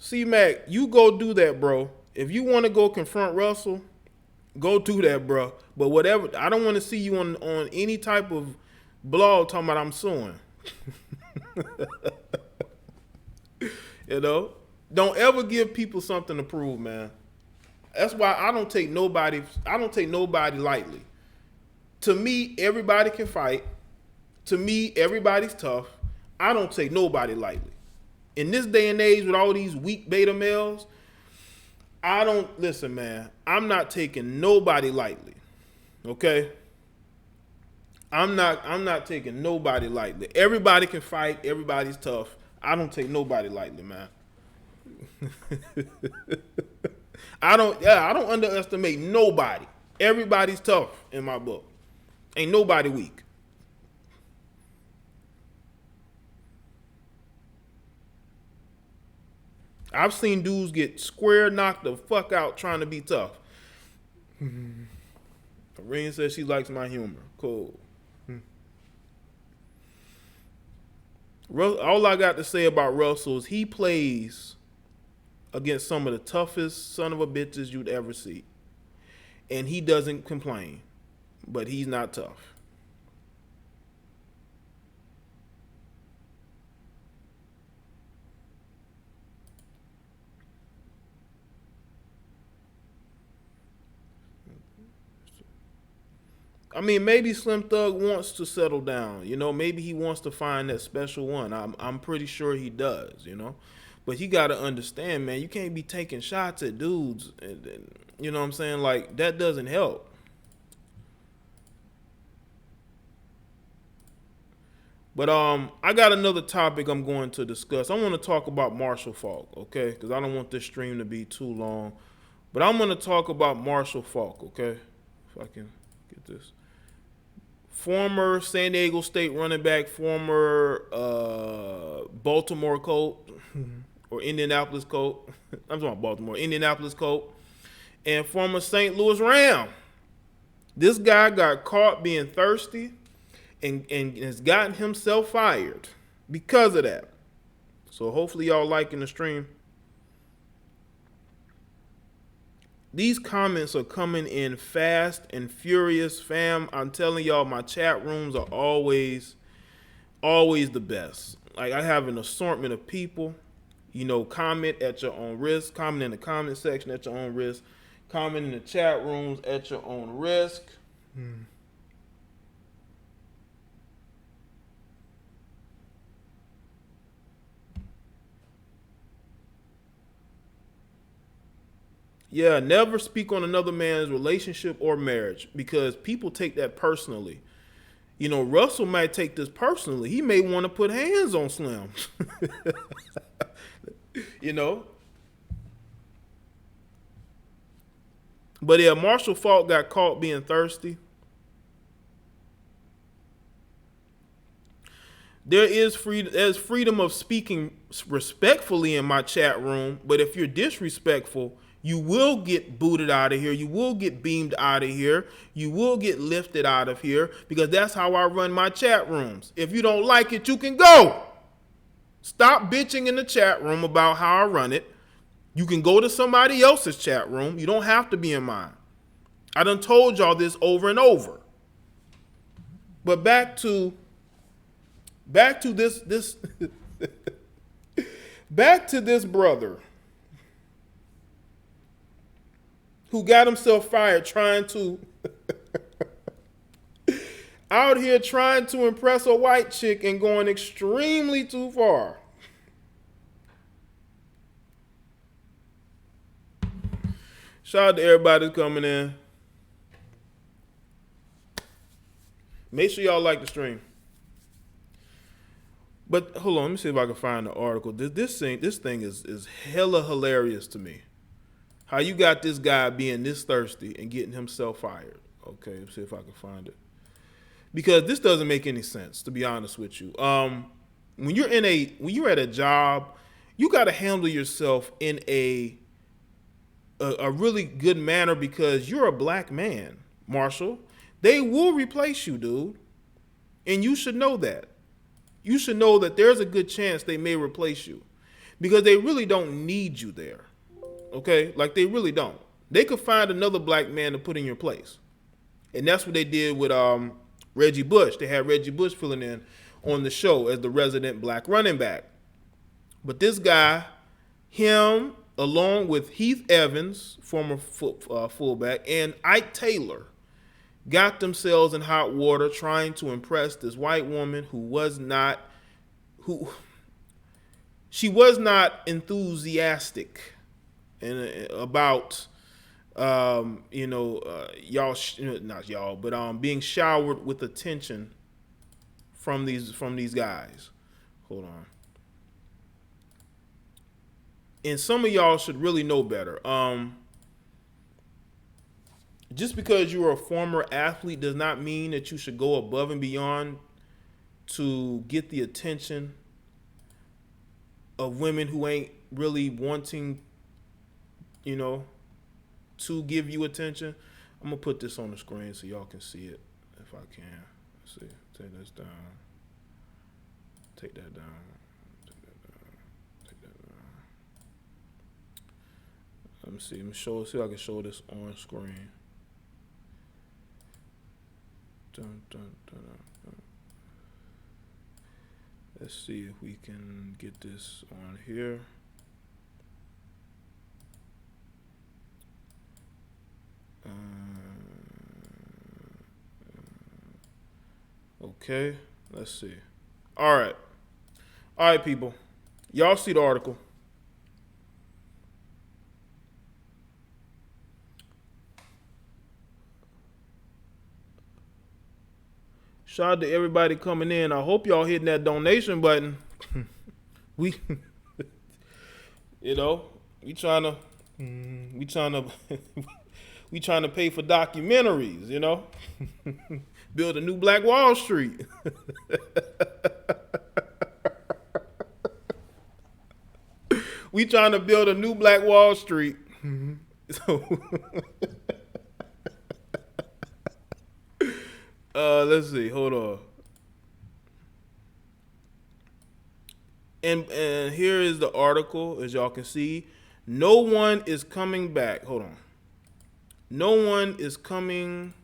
C-Mac, you go do that, bro. If you want to go confront Russell, go do that, bro. But whatever, I don't want to see you on any type of blog talking about I'm suing. You know? Don't ever give people something to prove, man. That's why I don't take nobody lightly. To me, everybody can fight. To me, everybody's tough. I don't take nobody lightly. In this day and age with all these weak beta males, listen, man, I'm not taking nobody lightly. Okay? I'm not taking nobody lightly. Everybody can fight, everybody's tough. I don't take nobody lightly, man. I don't underestimate nobody. Everybody's tough in my book. Ain't nobody weak. I've seen dudes get square knocked the fuck out trying to be tough. Irene says she likes my humor. Cool. All I got to say about Russell is he plays against some of the toughest son of a bitches you'd ever see. And he doesn't complain. But he's not tough. I mean, maybe Slim Thug wants to settle down. You know, maybe he wants to find that special one. I'm pretty sure he does, you know. But you got to understand, man, you can't be taking shots at dudes. And, you know what I'm saying? Like, that doesn't help. But I got another topic I'm going to discuss. I want to talk about Marshal Faulk, okay? Because I don't want this stream to be too long. But I'm going to talk about Marshal Faulk, okay? If I can get this. Former San Diego State running back, former Baltimore Colt, or Indianapolis Colt. I'm talking about Baltimore. Indianapolis Colt. And former St. Louis Ram. This guy got caught being thirsty and has gotten himself fired because of that. So hopefully y'all liking the stream. These comments are coming in fast and furious, fam. I'm telling y'all, my chat rooms are always the best. Like, I have an assortment of people. You know, comment at your own risk. Comment in the comment section at your own risk. Comment in the chat rooms at your own risk. Yeah, never speak on another man's relationship or marriage because people take that personally. You know, Russell might take this personally. He may want to put hands on Slim. You know? But yeah, Marshal Faulk got caught being thirsty. There's freedom of speaking respectfully in my chat room, but if you're disrespectful, you will get booted out of here. You will get beamed out of here. You will get lifted out of here because that's how I run my chat rooms. If you don't like it, you can go. Stop bitching in the chat room about how I run it. You can go to somebody else's chat room. You don't have to be in mine. I done told y'all this over and over. But back to this back to this brother who got himself fired trying to out here trying to impress a white chick and going extremely too far. Shout out to everybody that's coming in. Make sure y'all like the stream. But hold on, let me see if I can find the article. This thing is hella hilarious to me. How you got this guy being this thirsty and getting himself fired. Okay, let's see if I can find it. Because this doesn't make any sense, to be honest with you. When you're at a job, you got to handle yourself in a really good manner because you're a black man, Marshall. They will replace you, dude. And you should know that. You should know that there's a good chance they may replace you. because they really don't need you there. Okay? Like, they really don't. They could find another black man to put in your place. And that's what they did with Reggie Bush. They had Reggie Bush filling in on the show as the resident black running back. But this guy, him, along with Heath Evans, former fullback, and Ike Taylor, got themselves in hot water trying to impress this white woman who was not enthusiastic about being showered with attention from these guys. Hold on. And some of y'all should really know better. Just because you're a former athlete does not mean that you should go above and beyond to get the attention of women who ain't really wanting, to give you attention. I'm going to put this on the screen so y'all can see it if I can. Let's see. Take this down. Take that down. Let me see. See if I can show this on screen. Dun, dun, dun, dun. Let's see if we can get this on here. Okay, let's see. All right, people. Y'all see the article. Shout out to everybody coming in. I hope y'all hitting that donation button. we trying to pay for documentaries, build a new Black Wall Street. We trying to build a new Black Wall Street. So let's see. Hold on. And here is the article, as y'all can see. No one is coming back. Hold on. No one is coming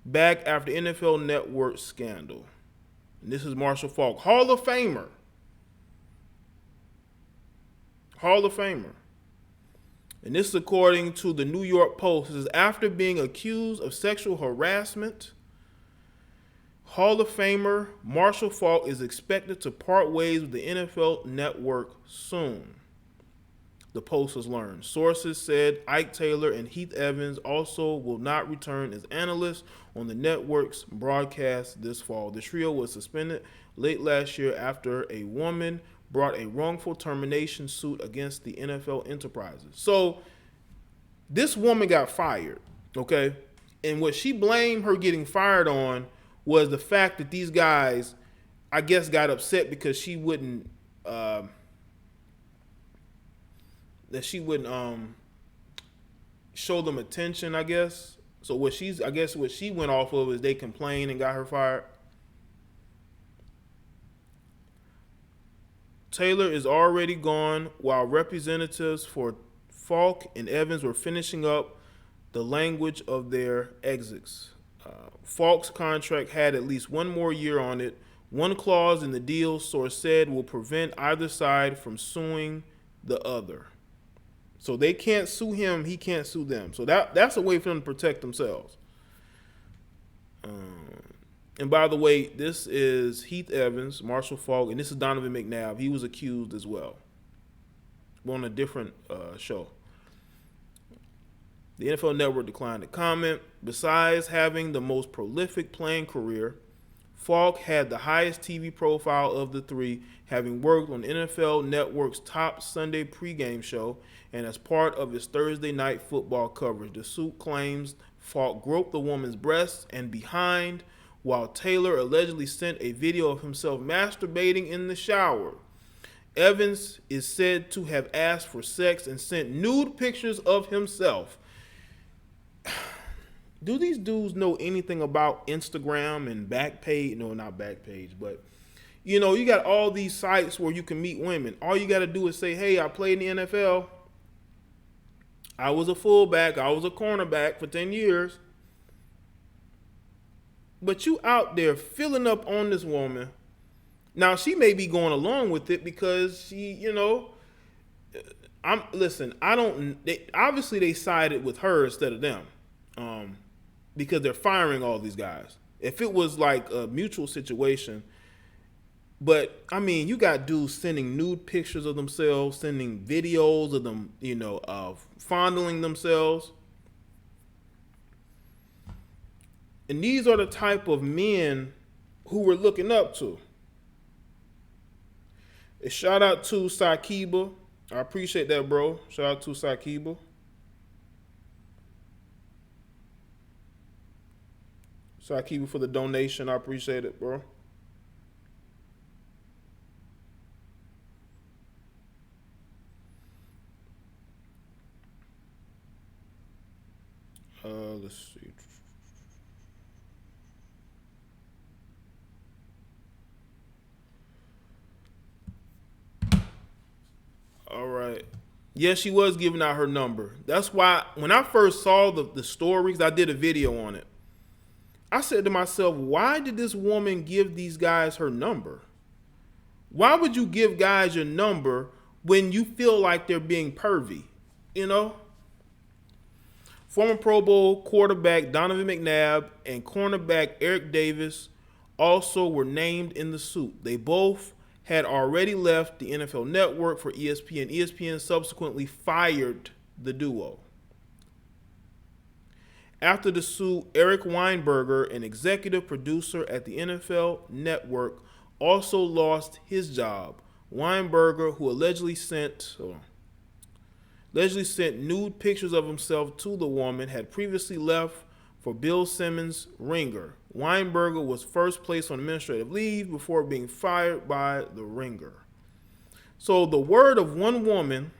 back after NFL Network scandal. And this is Marshal Faulk, Hall of Famer. Hall of Famer. And this is according to the New York Post. This is after being accused of sexual harassment. Hall of Famer Marshal Faulk is expected to part ways with the NFL Network soon, the Post has learned. Sources said Ike Taylor and Heath Evans also will not return as analysts on the network's broadcast this fall. The trio was suspended late last year after a woman brought a wrongful termination suit against the NFL enterprises. So this woman got fired, okay? And what she blamed her getting fired on was the fact that these guys, I guess, got upset because she wouldn't show them attention, I guess. So what she went off of is they complained and got her fired. Taylor is already gone while representatives for Faulk and Evans were finishing up the language of their exits. Faulk's contract had at least one more year on it. One clause in the deal, source said, will prevent either side from suing the other. So they can't sue him, he can't sue them. So that's a way for them to protect themselves. And by the way, this is Heath Evans, Marshal Faulk, and this is Donovan McNabb. He was accused as well on a different show. The NFL Network declined to comment. Besides having the most prolific playing career, Faulk had the highest TV profile of the three, having worked on NFL Network's top Sunday pregame show and as part of its Thursday night football coverage. The suit claims Faulk groped the woman's breasts and behind, while Taylor allegedly sent a video of himself masturbating in the shower. Evans is said to have asked for sex and sent nude pictures of himself. Do these dudes know anything about Instagram and Backpage? No, not Backpage, but You know, you got all these sites where you can meet women. All you got to do is say, hey, I played in the NFL. I was a fullback. I was a cornerback for 10 years. But you out there filling up on this woman. Now, she may be going along with it because she, you know, obviously they sided with her instead of them. Because they're firing all these guys. If it was like a mutual situation, but I mean, you got dudes sending nude pictures of themselves, sending videos of them, you know, fondling themselves. And these are the type of men who we're looking up to. A shout out to Sakiba. I appreciate that, bro. Shout out to Sakiba. Sakiba for the donation. I appreciate it, bro. Let's see. All right. Yeah, she was giving out her number. That's why when I first saw the stories, I did a video on it. I said to myself, why did this woman give these guys her number? Why would you give guys your number when you feel like they're being pervy? You know? Former Pro Bowl quarterback Donovan McNabb and cornerback Eric Davis also were named in the suit. They both had already left the NFL Network for ESPN. ESPN subsequently fired the duo. After the suit, Eric Weinberger, an executive producer at the NFL Network, also lost his job. Weinberger, who allegedly sent nude pictures of himself to the woman, had previously left for Bill Simmons' Ringer. Weinberger was first placed on administrative leave before being fired by the Ringer. So the word of one woman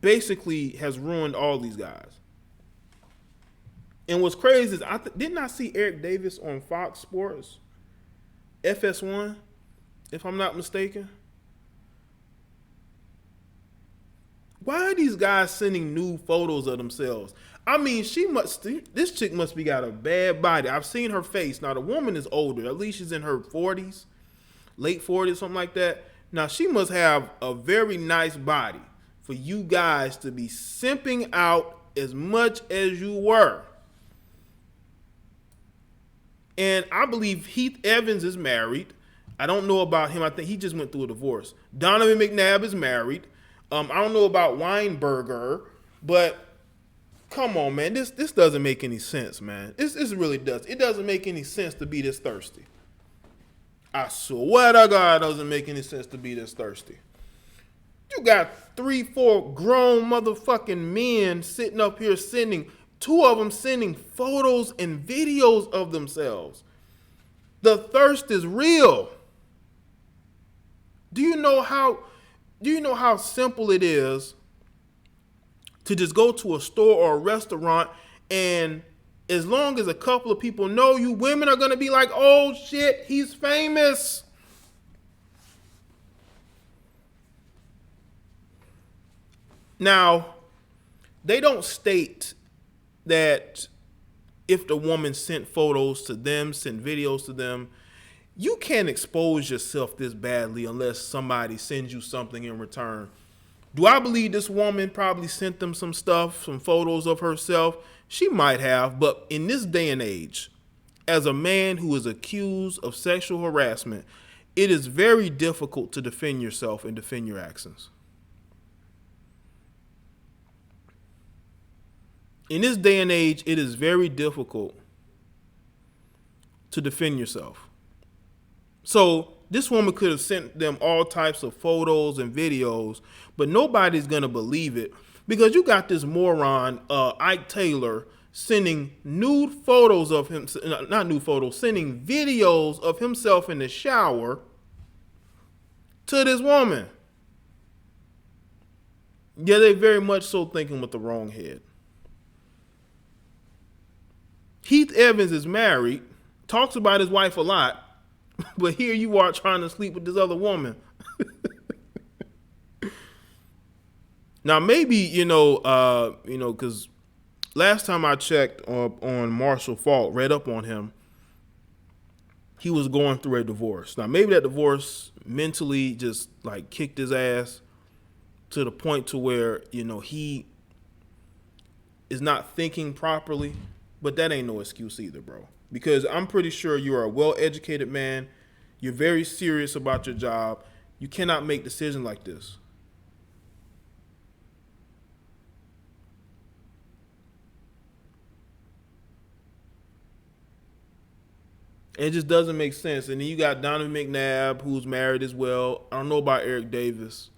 basically has ruined all these guys. And what's crazy is, didn't I see Eric Davis on Fox Sports? FS1, if I'm not mistaken. Why are these guys sending nude photos of themselves? I mean, this chick must be got a bad body. I've seen her face. Now, the woman is older. At least she's in her 40s, late 40s, something like that. Now, she must have a very nice body for you guys to be simping out as much as you were. And I believe Heath Evans is married. I don't know about him. I think he just went through a divorce. Donovan McNabb is married. I don't know about Weinberger, but come on, man. This doesn't make any sense, man. This really does. It doesn't make any sense to be this thirsty. I swear to God, it doesn't make any sense to be this thirsty. You got 3-4 grown motherfucking men sitting up here two of them sending photos and videos of themselves. The thirst is real. Do you know how simple it is to just go to a store or a restaurant, and as long as a couple of people know you, women are going to be like, oh shit, he's famous. Now, they don't state that if the woman sent photos to them, sent videos to them, you can't expose yourself this badly unless somebody sends you something in return. Do I believe this woman probably sent them some stuff, some photos of herself? She might have, but in this day and age, as a man who is accused of sexual harassment, it is very difficult to defend yourself and defend your actions. In this day and age, it is very difficult to defend yourself. So this woman could have sent them all types of photos and videos, but nobody's going to believe it because you got this moron, Ike Taylor, sending nude photos of him, not nude photos, sending videos of himself in the shower to this woman. Yeah, they very much so thinking with the wrong head. Heath Evans is married, talks about his wife a lot, But here you are trying to sleep with this other woman. Now maybe, because last time I checked on Marshal Faulk, read up on him, he was going through a divorce. Now maybe that divorce mentally just like kicked his ass to the point to where, he is not thinking properly, but that ain't no excuse either, bro. Because I'm pretty sure you are a well-educated man. You're very serious about your job. You cannot make decisions like this. It just doesn't make sense. And then you got Donovan McNabb, who's married as well. I don't know about Eric Davis,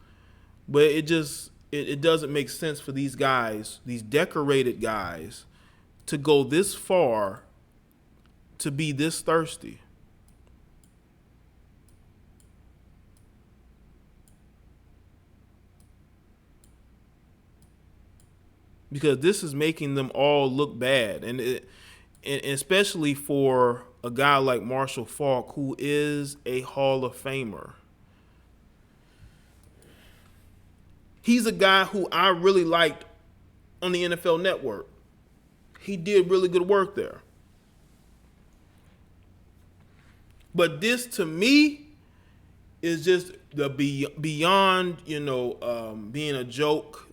but it doesn't make sense for these guys, these decorated guys, to go this far to be this thirsty. Because this is making them all look bad. And especially for a guy like Marshal Faulk, who is a Hall of Famer. He's a guy who I really liked on the NFL Network. He did really good work there. But this, to me, is just the beyond, being a joke.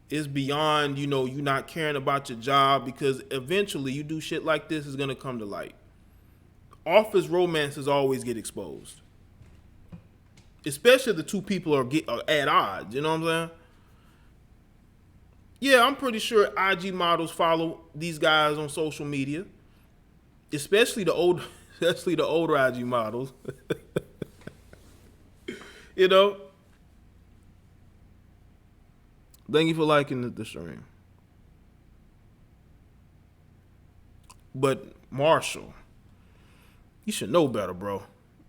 Is beyond, you not caring about your job, because eventually you do shit like this is going to come to light. Office romances always get exposed. Especially if the two people are at odds, you know what I'm saying? Yeah, I'm pretty sure IG models follow these guys on social media. Especially the older IG models. Thank you for liking the stream. But Marshall, you should know better, bro.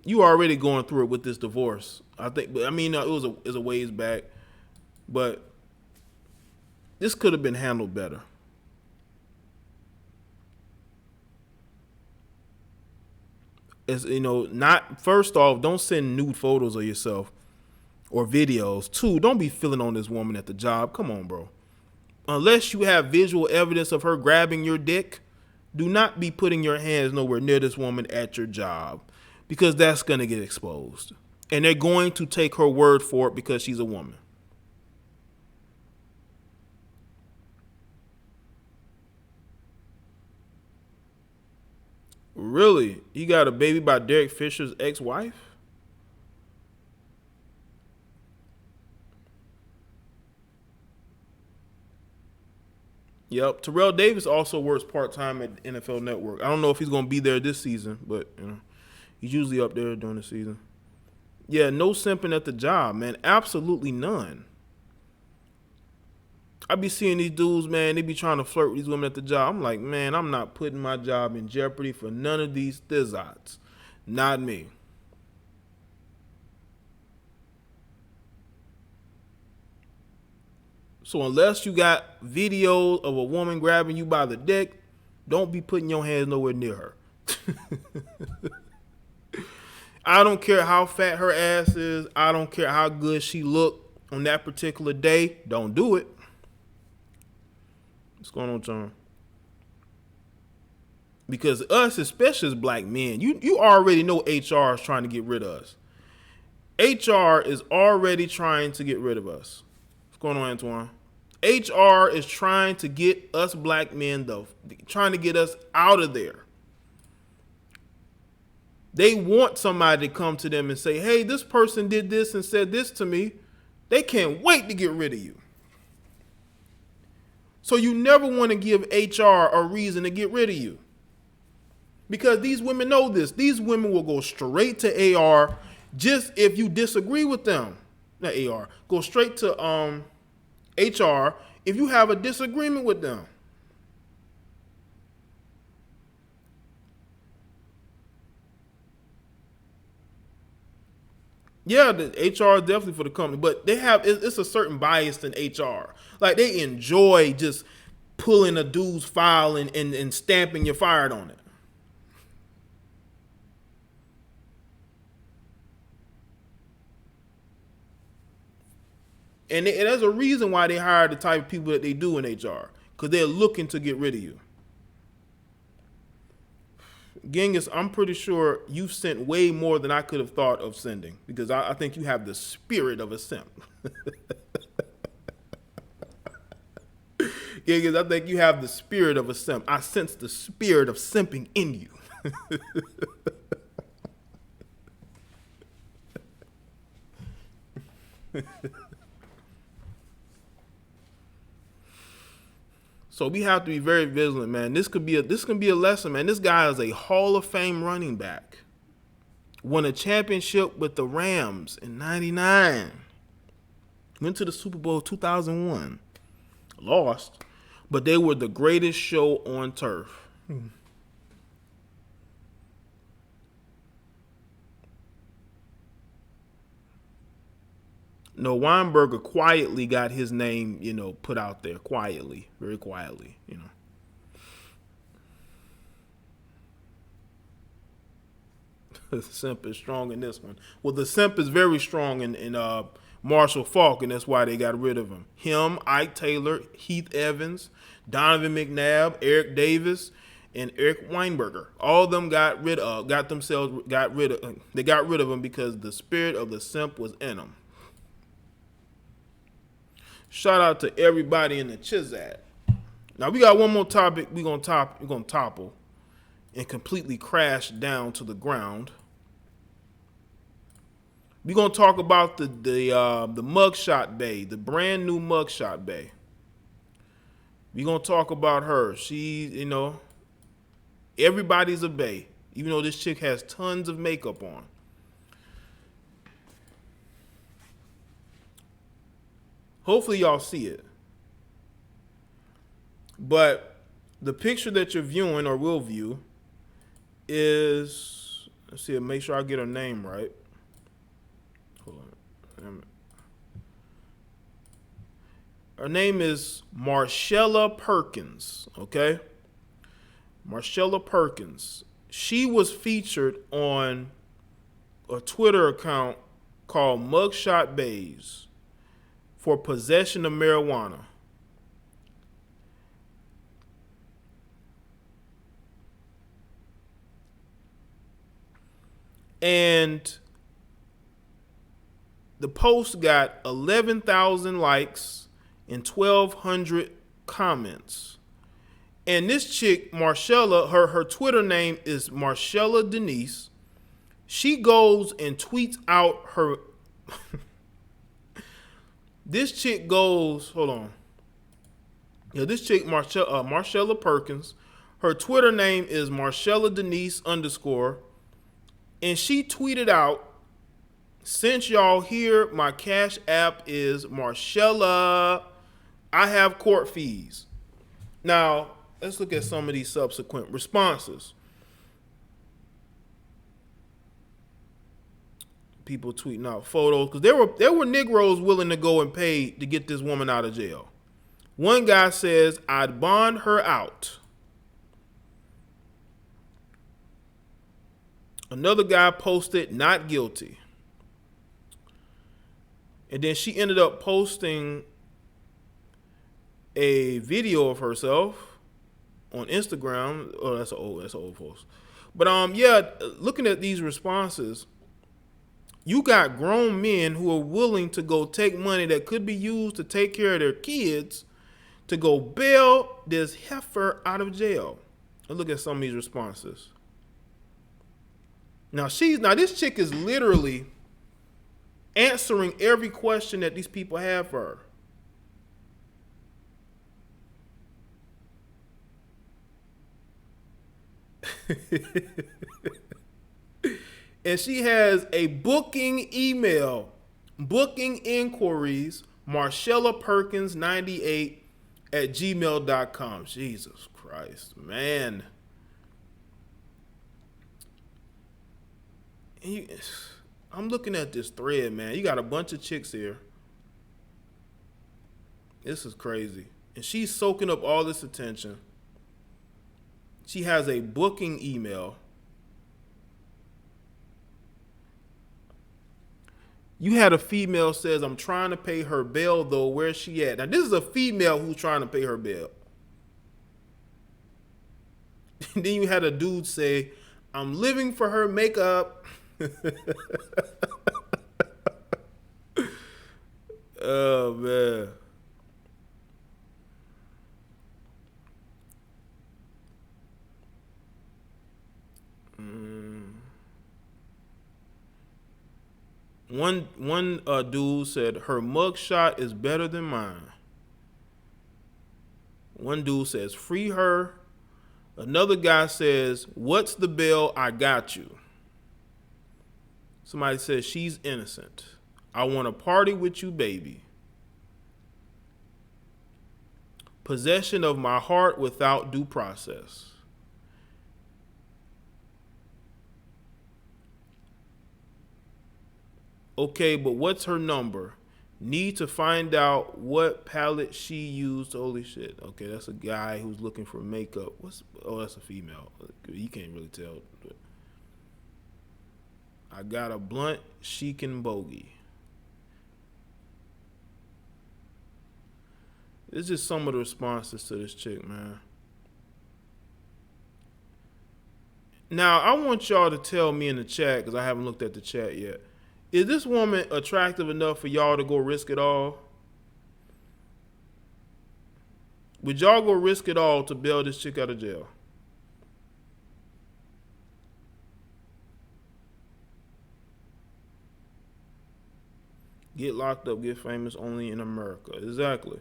You already going through it with this divorce. It was a ways back, but this could have been handled better. Not first off, don't send nude photos of yourself or videos. 2, don't be feeling on this woman at the job. Come on, bro. Unless you have visual evidence of her grabbing your dick, do not be putting your hands nowhere near this woman at your job, because that's going to get exposed. And they're going to take her word for it because she's a woman. Really? You got a baby by Derek Fisher's ex-wife? Yep. Terrell Davis also works part-time at NFL Network. I don't know if he's going to be there this season, but he's usually up there during the season. Yeah, no simping at the job, man. Absolutely none. I be seeing these dudes, man, they be trying to flirt with these women at the job. I'm like, man, I'm not putting my job in jeopardy for none of these thizots. Not me. So unless you got video of a woman grabbing you by the dick, don't be putting your hands nowhere near her. I don't care how fat her ass is. I don't care how good she look on that particular day. Don't do it. What's going on, John? Because us, especially as black men, you already know HR is trying to get rid of us. HR is already trying to get rid of us. What's going on, Antoine? HR is trying to get us black men, though, trying to get us out of there. They want somebody to come to them and say, hey, this person did this and said this to me. They can't wait to get rid of you. So you never want to give HR a reason to get rid of you. Because these women know this. These women will go straight to AR just if you disagree with them. Not AR. Go straight to HR if you have a disagreement with them. Yeah, the HR is definitely for the company, but it's a certain bias in HR. Like, they enjoy just pulling a dude's file and stamping your fired on it. And there's a reason why they hire the type of people that they do in HR, because they're looking to get rid of you. Genghis, I'm pretty sure you've sent way more than I could have thought of sending, because I think you have the spirit of a simp. Genghis, I think you have the spirit of a simp. I sense the spirit of simping in you. So we have to be very vigilant, man. This could be a lesson, man. This guy is a Hall of Fame running back. Won a championship with the Rams in '99. Went to the Super Bowl 2001. Lost, but they were the greatest show on turf. No, Weinberger quietly got his name, put out there quietly, very quietly, The simp is strong in this one. Well, the simp is very strong in Marshal Faulk, and that's why they got rid of him. Him, Ike Taylor, Heath Evans, Donovan McNabb, Eric Davis, and Eric Weinberger. All of them got rid of him because the spirit of the simp was in them. Shout out to everybody in the Chizat. Now we got one more topic we're gonna topple and completely crash down to the ground. We're gonna talk about the Mugshot Bae, the brand new Mugshot Bae. We're gonna talk about her. She, everybody's a bae, even though this chick has tons of makeup on. Hopefully y'all see it. But the picture that you're viewing or will view is, let's see, make sure I get her name right. Hold on. Her name is Marshall Perkins, okay? Marshall Perkins. She was featured on a Twitter account called Mugshot Bae for possession of marijuana. And the post got 11,000 likes and 1,200 comments. And this chick, Marshalla, her Twitter name is Marshalla Denise. She goes and tweets out her... This chick goes, hold on. Yeah, this chick, Marshalla Perkins, her Twitter name is Marshalla Denise _. And she tweeted out, since y'all here, my Cash App is Marshalla. I have court fees. Now, let's look at some of these subsequent responses. People tweeting out photos, because there were Negroes willing to go and pay to get this woman out of jail. One guy says, I'd bond her out. Another guy posted, not guilty. And then she ended up posting a video of herself on Instagram. Oh, that's an old post. But yeah, looking at these responses, you got grown men who are willing to go take money that could be used to take care of their kids to go bail this heifer out of jail. And look at some of these responses. Now this chick is literally answering every question that these people have for her. And she has a booking email, booking inquiries, MarshallaPerkins98@gmail.com. Jesus Christ, man. I'm looking at this thread, man. You got a bunch of chicks here. This is crazy. And she's soaking up all this attention. She has a booking email. You had a female says, I'm trying to pay her bail though. Where's she at? Now this is a female who's trying to pay her bail. And then you had a dude say, I'm living for her makeup. Oh man. One dude said her mugshot is better than mine. One dude says free her. Another guy says, what's the bill? I got you. Somebody says she's innocent. I want to party with you, baby. Possession of my heart without due process. Okay, but what's her number? Need to find out what palette she used. Holy shit. Okay, that's a guy who's looking for makeup. That's a female. You can't really tell. I got a blunt, chic, and bogey. It's just some of the responses to this chick, man. Now, I want y'all to tell me in the chat, because I haven't looked at the chat yet. Is this woman attractive enough for y'all to go risk it all? Would y'all go risk it all to bail this chick out of jail? Get locked up, get famous only in America. Exactly.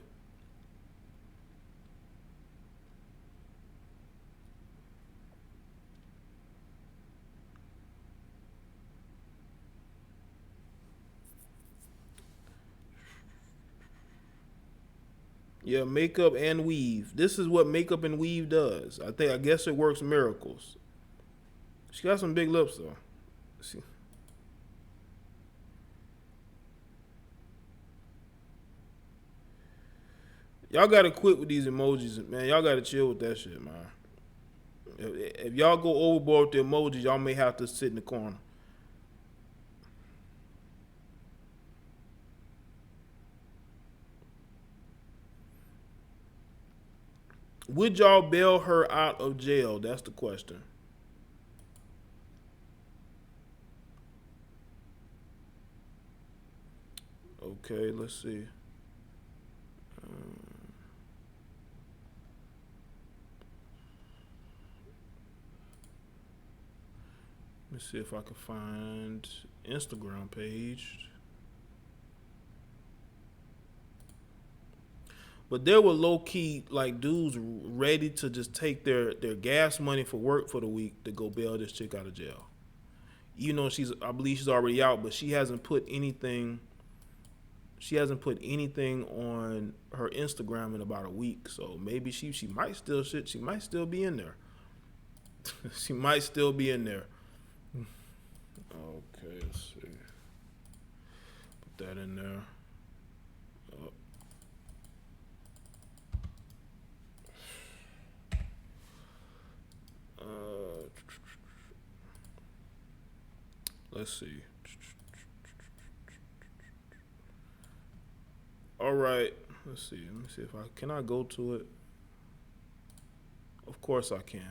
Yeah, makeup and weave. This is what makeup and weave does. I guess it works miracles. She got some big lips though. See. Y'all gotta quit with these emojis, man. Y'all gotta chill with that shit, man. If y'all go overboard with the emojis, y'all may have to sit in the corner. Would y'all bail her out of jail? That's the question. Okay, let's see. Let me see if I can find Instagram page. But there were low key like dudes ready to just take their gas money for work for the week to go bail this chick out of jail. You know, I believe she's already out, but she hasn't put anything. She hasn't put anything on her Instagram in about a week, so maybe she might still shit. She might still be in there. She might still be in there. Okay, let's see. Put that in there. Let's see. All right. Let's see. Let me see if can I go to it? Of course I can.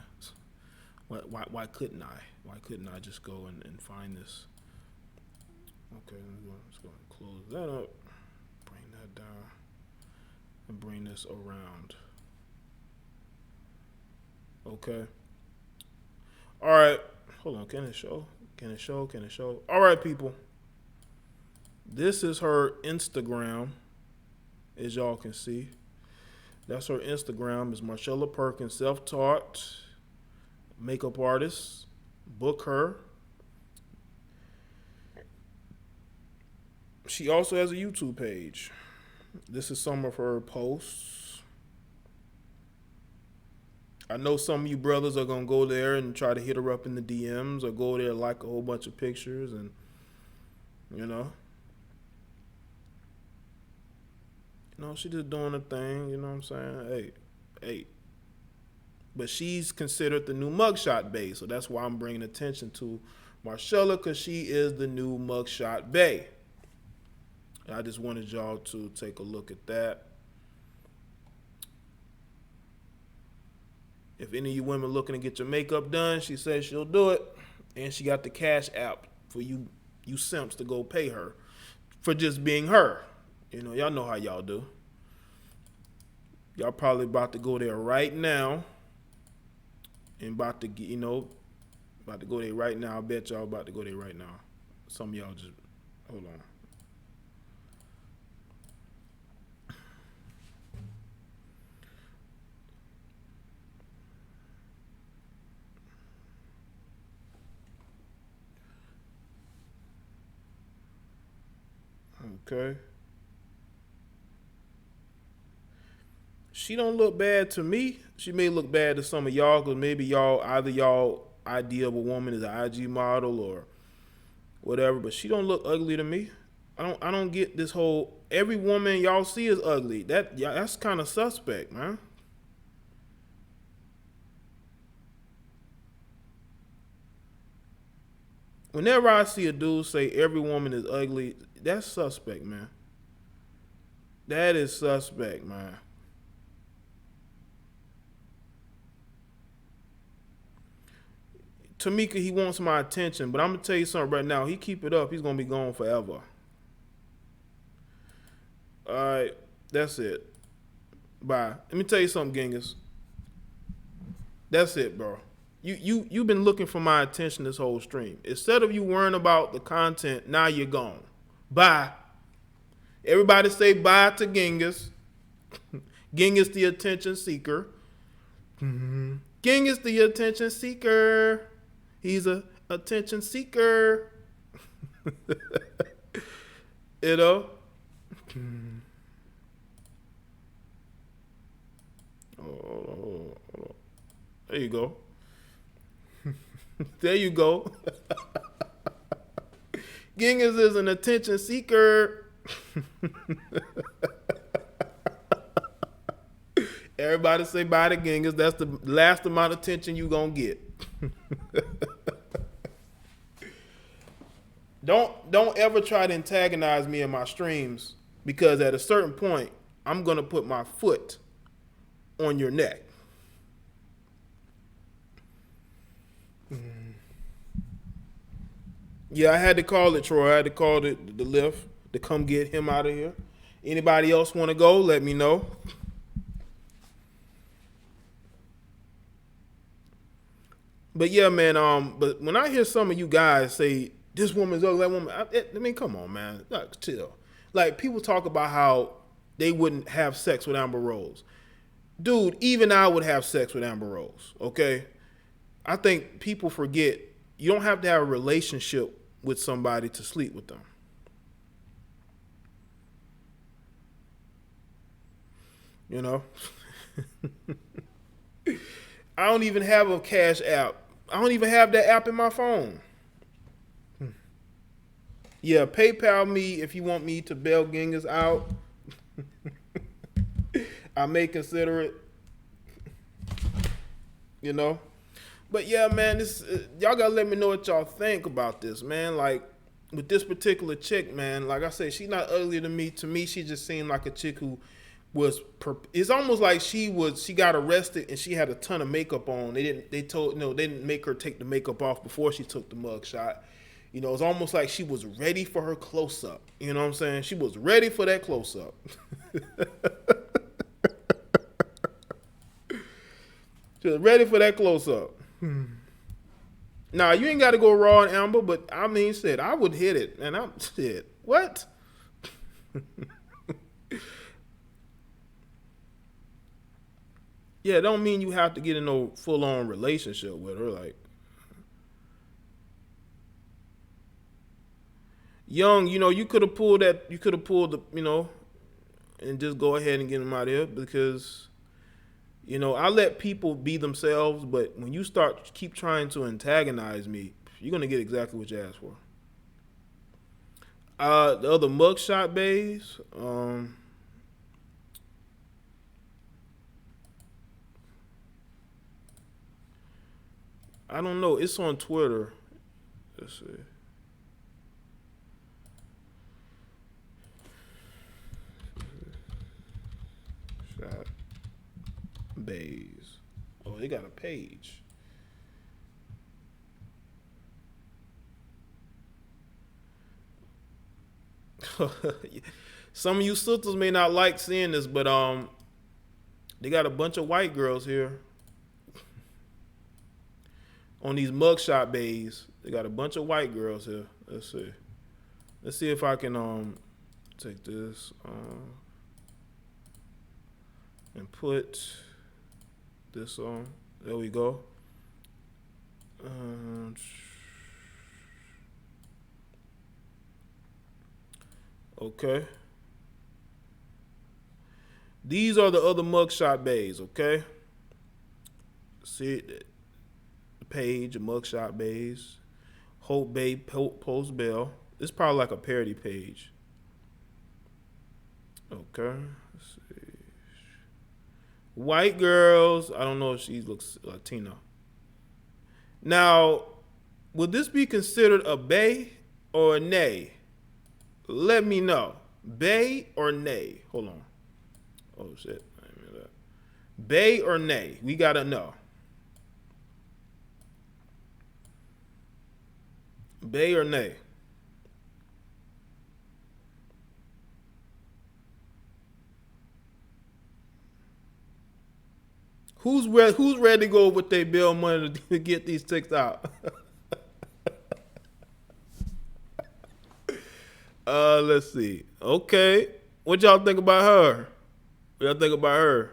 Why couldn't I? Why couldn't I just go and find this? Okay, let's go and close that up. Bring that down. And bring this around. Okay. All right. Hold on. Can it show? Can it show? Can it show? All right, people. This is her Instagram, as y'all can see. That's her Instagram. It's Marshall Perkins, self-taught makeup artist. Book her. She also has a YouTube page. This is some of her posts. I know some of you brothers are gonna go there and try to hit her up in the DMs or go there and like a whole bunch of pictures and you know. She just doing her thing, you know what I'm saying? Hey. But she's considered the new Mugshot Bae, so that's why I'm bringing attention to Marshalla, because she is the new Mugshot Bae. I just wanted y'all to take a look at that. If any of you women looking to get your makeup done, she says she'll do it. And she got the Cash App for you simps to go pay her for just being her. You know, y'all know how y'all do. Y'all probably about to go there right now. And about to get, about to go there right now. I bet y'all about to go there right now. Some of y'all just, hold on. Okay. She don't look bad to me. She may look bad to some of y'all because maybe either y'all idea of a woman is an IG model or whatever, but she don't look ugly to me. I don't get this whole every woman y'all see is ugly. That's kind of suspect, man. Whenever I see a dude say every woman is ugly, that's suspect, man. That is suspect, man. Tamika, he wants my attention, but I'm gonna tell you something right now. He keep it up, he's gonna be gone forever. All right, that's it. Bye. Let me tell you something, Genghis. That's it, bro. You've been looking for my attention this whole stream. Instead of you worrying about the content, now you're gone. Bye. Everybody say bye to Genghis. Genghis the attention seeker. Genghis the attention seeker. He's a attention seeker. You know? Oh, there you go. There you go. Genghis is an attention seeker. Everybody say bye to Genghis. That's the last amount of attention you gonna get. Don't ever try to antagonize me in my streams because at a certain point I'm gonna put my foot on your neck. Yeah, I had to call it, Troy. I had to call the lift to come get him out of here. Anybody else want to go? Let me know. But yeah, man. But when I hear some of you guys say this woman's ugly, that woman, I mean, come on, man. Like, chill. Like people talk about how they wouldn't have sex with Amber Rose. Dude, even I would have sex with Amber Rose. Okay, I think people forget you don't have to have a relationship with somebody to sleep with them. You know? I don't even have a Cash App. I don't even have that app in my phone. Yeah, PayPal me if you want me to bail Genghis out. I may consider it. You know? But yeah, man, this y'all gotta let me know what y'all think about this, man. Like with this particular chick, man. Like I said, she's not ugly to me. To me, she just seemed like a chick who was. It's almost like she got arrested and she had a ton of makeup on. They didn't make her take the makeup off before she took the mug shot. You know, it's almost like she was ready for her close up. You know what I'm saying? She was ready for that close up. She was ready for that close up. Now you ain't got to go raw and Amber, but I mean, shit, I would hit it, and I'm shit. What? Yeah, it don't mean you have to get in no full on relationship with her. Like, young, you know, you could have pulled that. You could have pulled the, you know, and just go ahead and get them out of here because. You know, I let people be themselves, but when you keep trying to antagonize me, you're gonna get exactly what you asked for. The other Mugshot Baes, I don't know. It's on Twitter. Let's see. Mugshot Baes. Oh, they got a page. Some of you sisters may not like seeing this, but they got a bunch of white girls here on these Mugshot Baes. They got a bunch of white girls here. Let's see. Let's see if I can take this and put this on. There we go. Okay. These are the other Mugshot Baes, okay? See the page of Mugshot Baes. Hope Bae Post Bell. It's probably like a parody page. Okay. Let's see. White girls. I don't know if she looks Latina. Now, would this be considered a bae or a nay? Let me know. Bae or nay? Hold on. Oh, shit. I didn't mean that. Bae or nay? We got to know. Bae or nay? Who's ready to go with their bill money to get these ticks out? Let's see. Okay. What y'all think about her? What y'all think about her?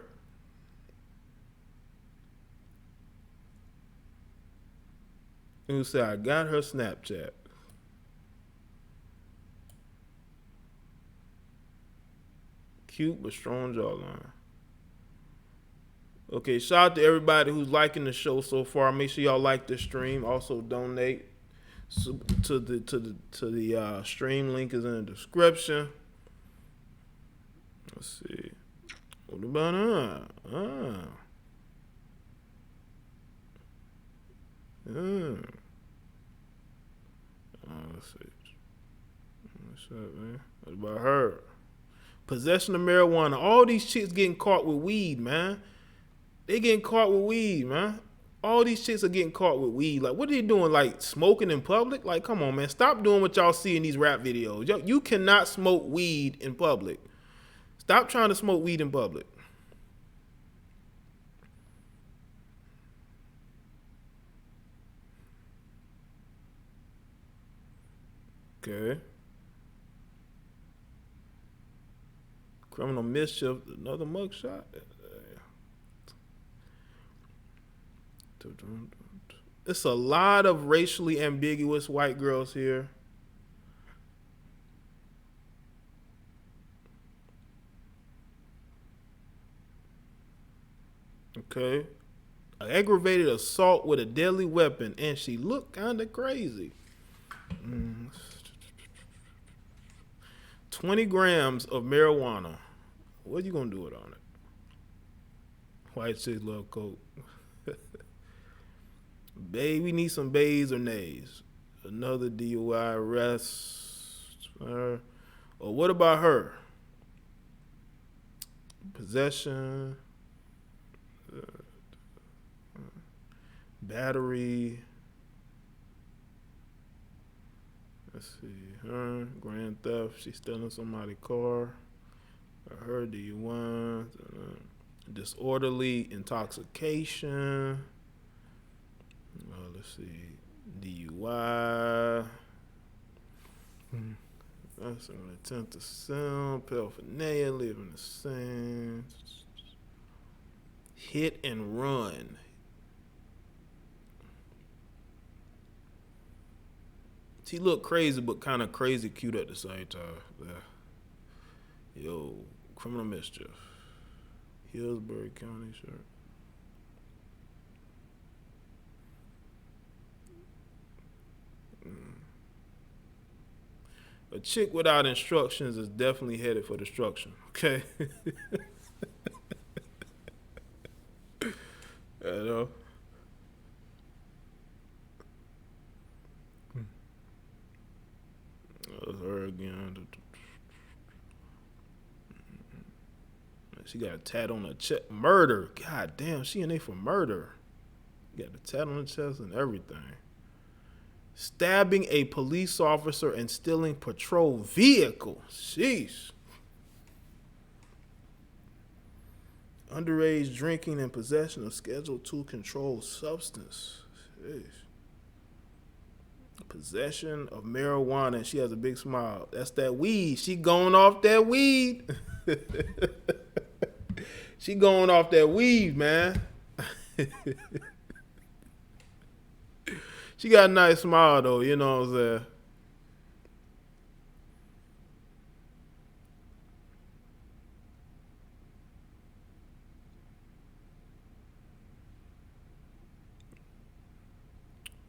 Who said I got her Snapchat? Cute but strong jawline. Okay, shout out to everybody who's liking the show so far. Make sure y'all like this stream. Also donate to the stream. Link is in the description. Let's see. What about her? Let's see. What's up, man? What about her? Possession of marijuana. All these chicks getting caught with weed, man. They getting caught with weed, man. All these chicks are getting caught with weed. Like, what are they doing? Like, smoking in public? Like, come on, man. Stop doing what y'all see in these rap videos. You cannot smoke weed in public. Stop trying to smoke weed in public. Okay. Criminal mischief. Another mugshot. It's a lot of racially ambiguous white girls here. Okay. Aggravated assault with a deadly weapon, and she looked kind of crazy. 20 grams of marijuana. What are you going to do with on it? White chicks love coke. Bae, we need some bays or nays. Another DUI arrest. Or what about her? Possession. Battery. Let's see. Her. Grand theft. She's stealing somebody's car. Her DUI. Disorderly intoxication. Let's see. DUI. That's an attempt to sell. Paraphernalia. Living the same. Hit and run. She looked crazy, but kind of crazy cute at the same time. Yo, criminal mischief. Hillsborough County, sure. A chick without instructions is definitely headed for destruction. Okay. You know. That's her again. She got a tat on her chest. Murder. God damn, she in there for murder. Got the tat on her chest and everything. Stabbing a police officer and stealing patrol vehicle. Sheesh. Underage drinking and possession of Schedule II controlled substance. Sheesh. Possession of marijuana. She has a big smile. That's that weed. She going off that weed. She going off that weed, man. She got a nice smile, though. You know what I'm saying?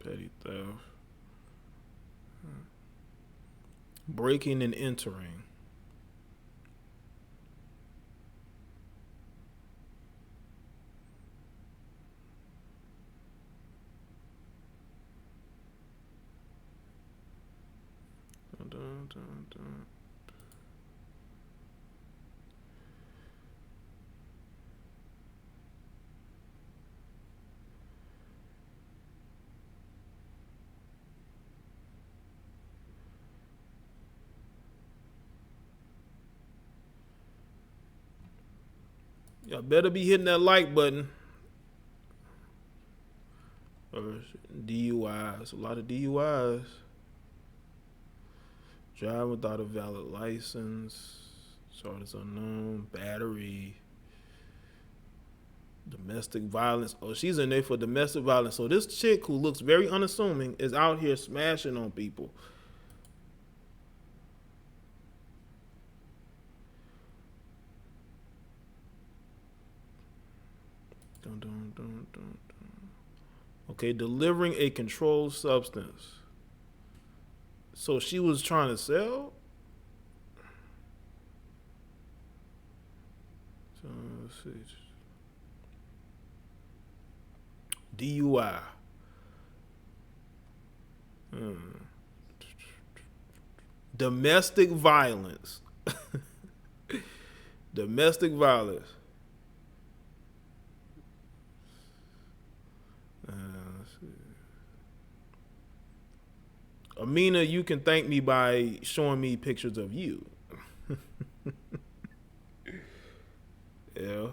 Petty theft. Breaking and entering. Dun, dun, dun. Y'all better be hitting that like button. Or DUIs. A lot of DUIs. Driving without a valid license. Charges unknown. Battery. Domestic violence. Oh, she's in there for domestic violence. So this chick who looks very unassuming is out here smashing on people. Dun, dun, dun, dun, dun. Okay, delivering a controlled substance. So she was trying to sell? So let's see. DUI. Domestic violence. Domestic violence. Let's see. Amina, you can thank me by showing me pictures of you. Yeah.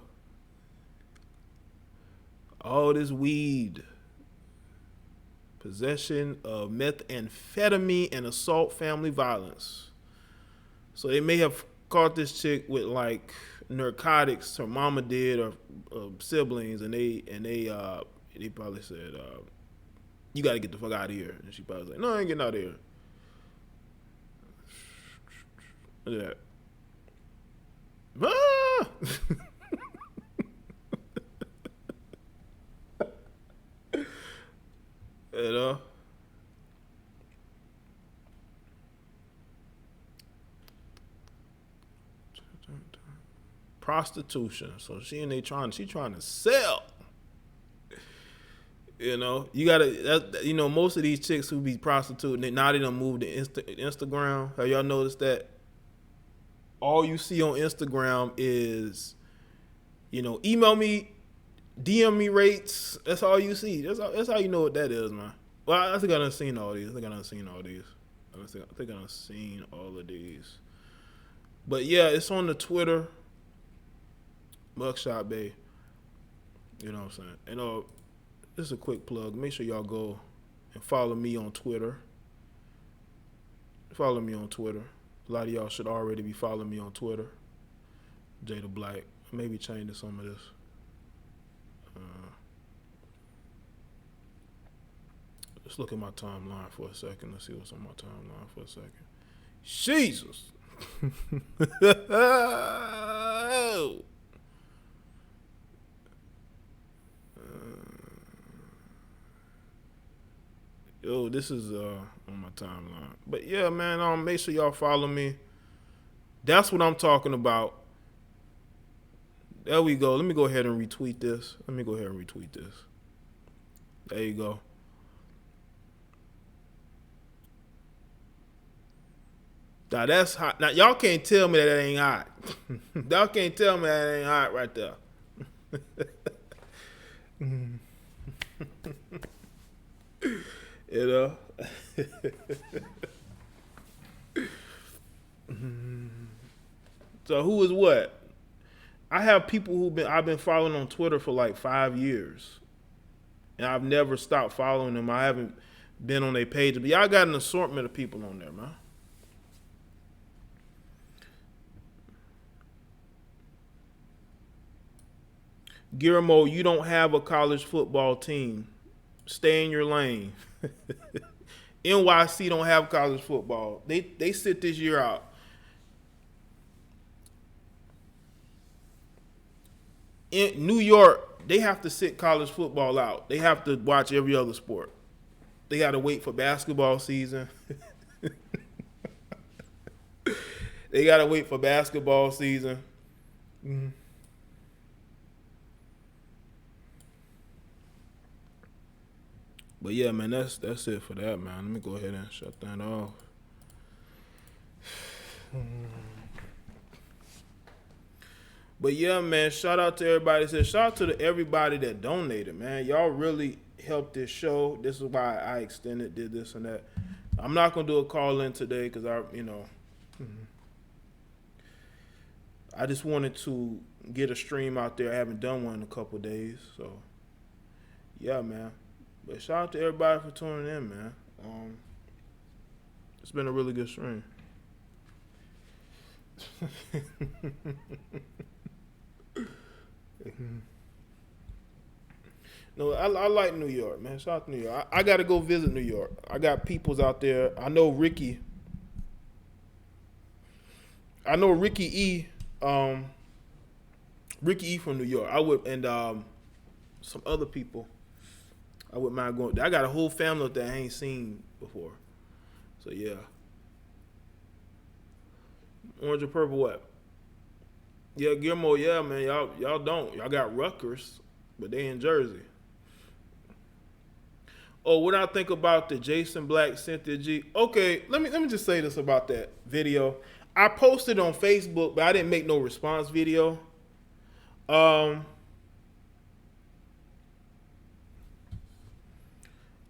All this weed. Possession of methamphetamine and assault family violence. So they may have caught this chick with like narcotics her mama did or siblings, and they probably said, you got to get the fuck out of here. And she probably was like, no, I ain't getting out of here. Look at that. Ah! You know? Prostitution. So she trying to sell. You know, you gotta, most of these chicks who be prostituting, now they done moved to Instagram. Have y'all noticed that? All you see on Instagram is, email me, DM me rates. That's all you see. That's how you know what that is, man. Well, I think I done seen all these. I think I done seen all of these. But yeah, it's on the Twitter. Mugshot Bae. You know what I'm saying? And this is a quick plug. Make sure y'all go and follow me on Twitter. Follow me on Twitter. A lot of y'all should already be following me on Twitter. JayeDeBlack. Maybe changing some of this. Let's look at my timeline for a second. Let's see what's on my timeline for a second. Jesus. Yo, this is on my timeline. But yeah, man, make sure y'all follow me. That's what I'm talking about. There we go. Let me go ahead and retweet this. There you go. Now that's hot. Now y'all can't tell me that ain't hot. Y'all can't tell me that ain't hot right there. You know. So who is what? I have people I've been following on Twitter for like 5 years, and I've never stopped following them. I haven't been on their page, but y'all got an assortment of people on there, man. Guillermo, you don't have a college football team. Stay in your lane. NYC don't have college football. They sit this year out. In New York, they have to sit college football out. They have to watch every other sport. They got to wait for basketball season. They got to wait for basketball season. Mm-hmm. But yeah, man, that's it for that, man. Let me go ahead and shut that off. But yeah, man, shout out to everybody. Shout out to everybody that donated, man. Y'all really helped this show. This is why I extended, did this and that. I'm not gonna do a call in today because I just wanted to get a stream out there. I haven't done one in a couple of days, so yeah, man. But shout out to everybody for tuning in, man. It's been a really good stream. No, I like New York, man. Shout out to New York. I got to go visit New York. I got peoples out there. I know Ricky E. Ricky E from New York. I would, and some other people. I wouldn't mind going. I got a whole family that I ain't seen before. So yeah. Orange or purple what? Yeah, Guillermo, yeah, man. Y'all don't. Y'all got Rutgers, but they in Jersey. Oh, what I think about the Jason Black Cynthia G. Okay, let me just say this about that video. I posted on Facebook, but I didn't make no response video.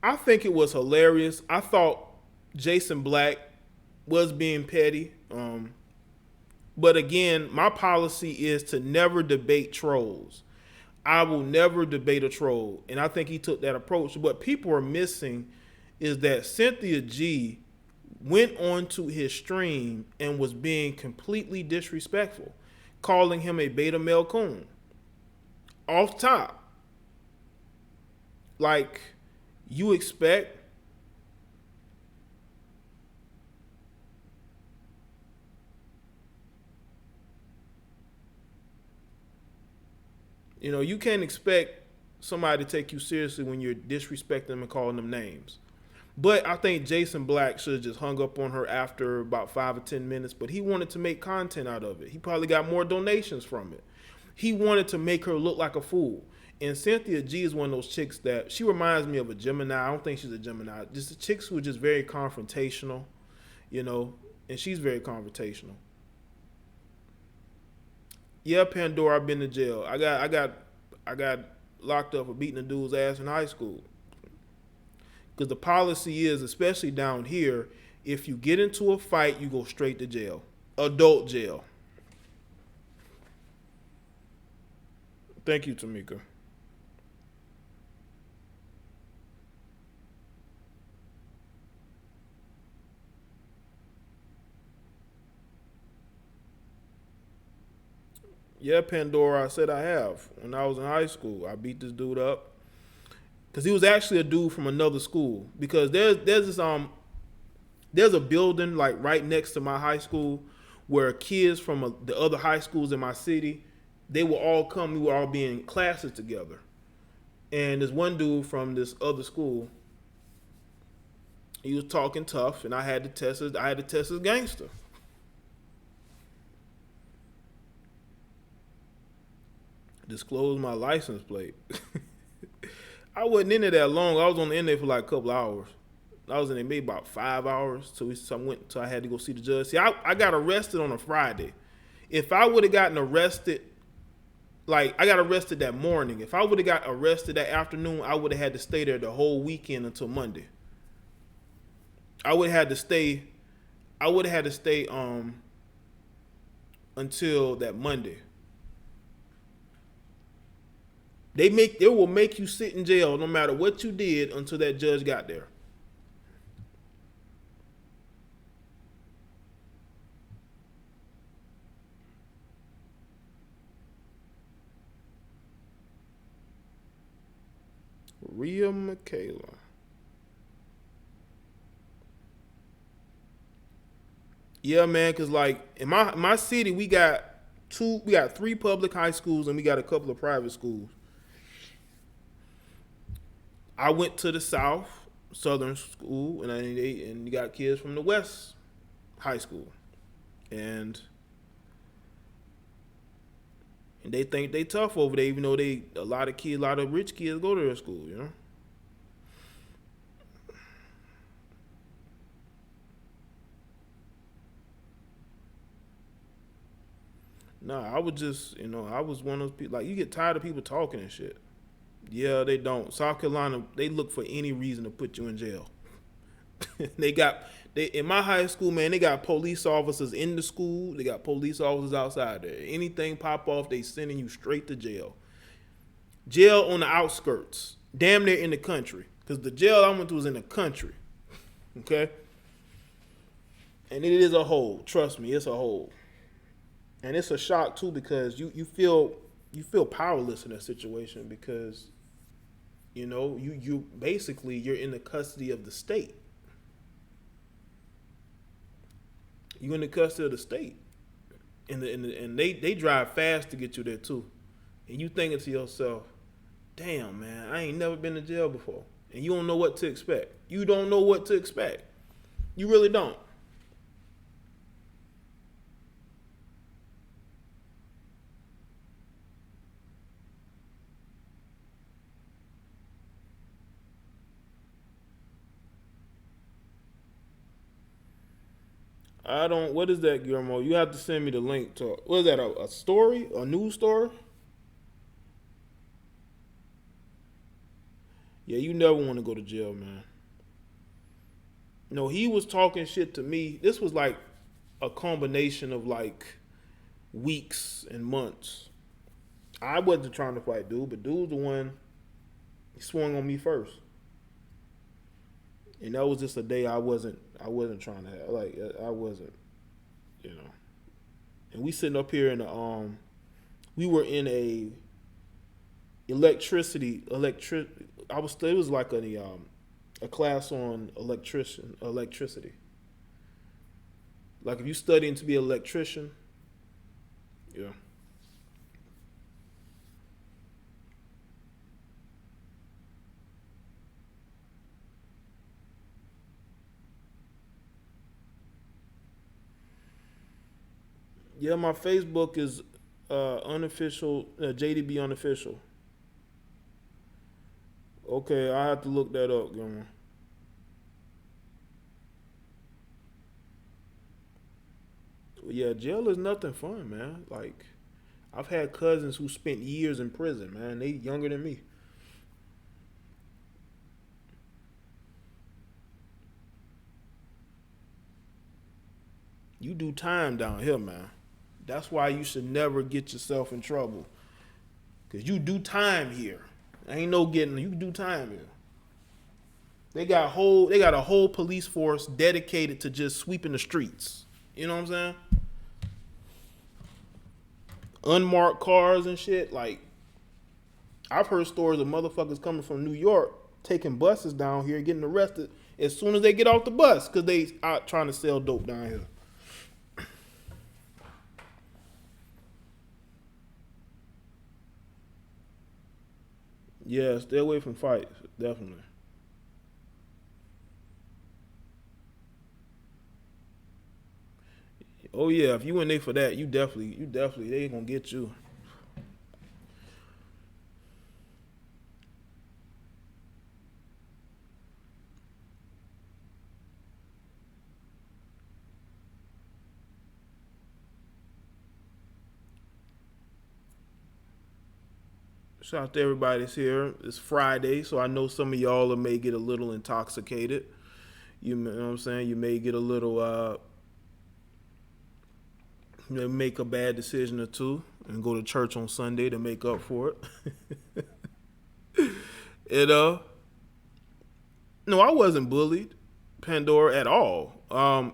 I think it was hilarious. I thought Jason Black was being petty. But again, my policy is to never debate trolls. I will never debate a troll. And I think he took that approach. What people are missing is that Cynthia G went onto his stream and was being completely disrespectful, calling him a beta male coon. Off top. Like, you expect you can't expect somebody to take you seriously when you're disrespecting them and calling them names. But I think Jason Black should have just hung up on her after about 5 or 10 minutes, but he wanted to make content out of it. He probably got more donations from it. He wanted to make her look like a fool. And Cynthia G is one of those chicks that, she reminds me of a Gemini. I don't think she's a Gemini. Just the chicks who are just very confrontational, and she's very confrontational. Yeah, Pandora, I've been to jail. I got locked up for beating a dude's ass in high school. Because the policy is, especially down here, if you get into a fight, you go straight to jail. Adult jail. Thank you, Tamika. Yeah, Pandora, I said I have. When I was in high school, I beat this dude up. Because he was actually a dude from another school. Because there's a building like right next to my high school where kids from the other high schools in my city, they will all come. We would all be in classes together. And there's one dude from this other school. He was talking tough, and I had to test his gangster. Disclose my license plate. I wasn't in there that long. I was on the internet for like a couple hours. I was in there maybe about 5 hours. So I had to go see the judge. See, I got arrested on a Friday. If I would have gotten arrested, like I got arrested that morning. If I would have got arrested that afternoon, I would have had to stay there the whole weekend until Monday. I would have had to stay. I would have had to stay until that Monday. They will make you sit in jail no matter what you did until that judge got there. Rhea Michaela. Yeah, man, cause like in my city we got 3 public high schools and we got a couple of private schools. I went to the Southern school, and you got kids from the West high school, and they think they tough over there, even though a lot of rich kids go to their school, you know. Nah, I was just, I was one of those people. Like, you get tired of people talking and shit. Yeah, they don't. South Carolina, they look for any reason to put you in jail. In my high school, man, they got police officers in the school. They got police officers outside there. Anything pop off, they sending you straight to jail. Jail on the outskirts, damn near in the country. Because the jail I went to was in the country. Okay? And it is a hole. Trust me, it's a hole. And it's a shock too, because you feel powerless in that situation, because you basically you're in the custody of the state. You in the custody of the state, and they drive fast to get you there too. And you thinking to yourself, damn man, I ain't never been to jail before, and you don't know what to expect. You don't know what to expect. You really don't. What is that, Guillermo? You have to send me the link to, what is that, a story? A news story? Yeah, you never want to go to jail, man. No, he was talking shit to me. This was like a combination of like weeks and months. I wasn't trying to fight dude, but dude's the one, he swung on me first. And that was just a day I wasn't trying to have. Like, I wasn't, And we sitting up here in we were in a electricity. It was like a class on electricity. Like if you studying to be an electrician, yeah. Yeah, my Facebook is unofficial, JDB unofficial. Okay, I have to look that up, Gilmer. Yeah, jail is nothing fun, man. Like, I've had cousins who spent years in prison, man. They younger than me. You do time down here, man. That's why you should never get yourself in trouble. Cause you do time here. Ain't no getting, you do time here. They got a whole police force dedicated to just sweeping the streets. You know what I'm saying? Unmarked cars and shit. Like, I've heard stories of motherfuckers coming from New York taking buses down here, getting arrested as soon as they get off the bus, because they out trying to sell dope down here. Yeah, stay away from fights, definitely. Oh yeah, if you in there for that, you definitely, they gonna get you. Shout out to everybody that's here. It's Friday, so I know some of y'all may get a little intoxicated. You know what I'm saying? You may get a little, make a bad decision or two and go to church on Sunday to make up for it. No, I wasn't bullied, Pandora, at all.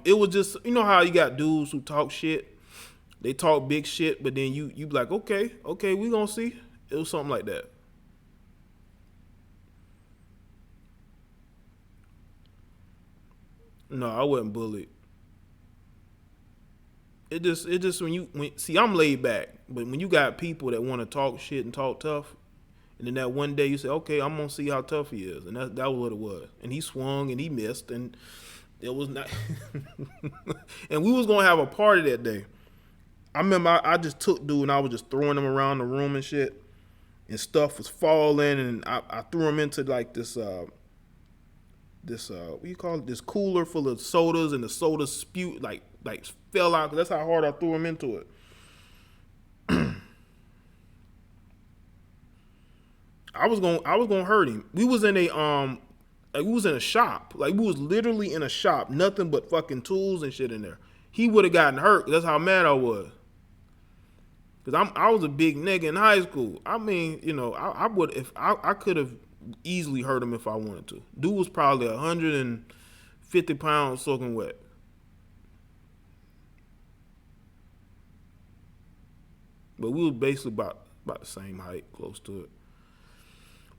It was just, you know how you got dudes who talk shit. They talk big shit, but then you be like, okay, we gonna see. It was something like that. No, I wasn't bullied. It just see, I'm laid back, but when you got people that want to talk shit and talk tough, and then that one day you say, okay, I'm gonna see how tough he is, and that was what it was. And he swung and he missed, and it was not. And we was gonna have a party that day. I remember I just took dude and I was just throwing him around the room and shit, and stuff was falling, and I threw him into like this what do you call it? This cooler full of sodas, and the sodas spewed like fell out. That's how hard I threw him into it. I was gonna hurt him. We was in a shop. Like, we was literally in a shop, nothing but fucking tools and shit in there. He would have gotten hurt. That's how mad I was. Cause I was a big nigga in high school. I mean, you know, I could have easily hurt him if I wanted to. Dude was probably 150 pounds soaking wet. But we were basically about the same height, close to it.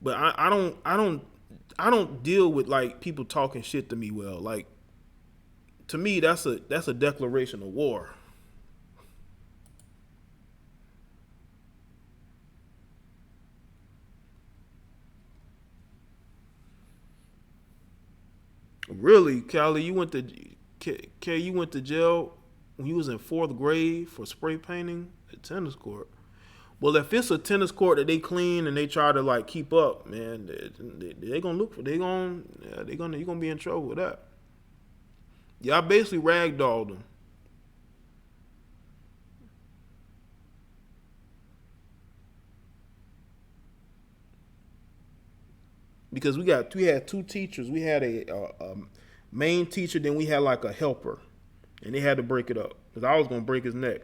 But I don't deal with like people talking shit to me well. Like, to me, that's a declaration of war. Really, Callie, you went to jail when you was in 4th grade for spray painting a tennis court. Well, if it's a tennis court that they clean and they try to like keep up, man, they gonna look for you're gonna be in trouble with that. Yeah, I basically ragdolled them. Because we had 2 teachers. We had a main teacher, then we had like a helper, and they had to break it up because I was gonna break his neck.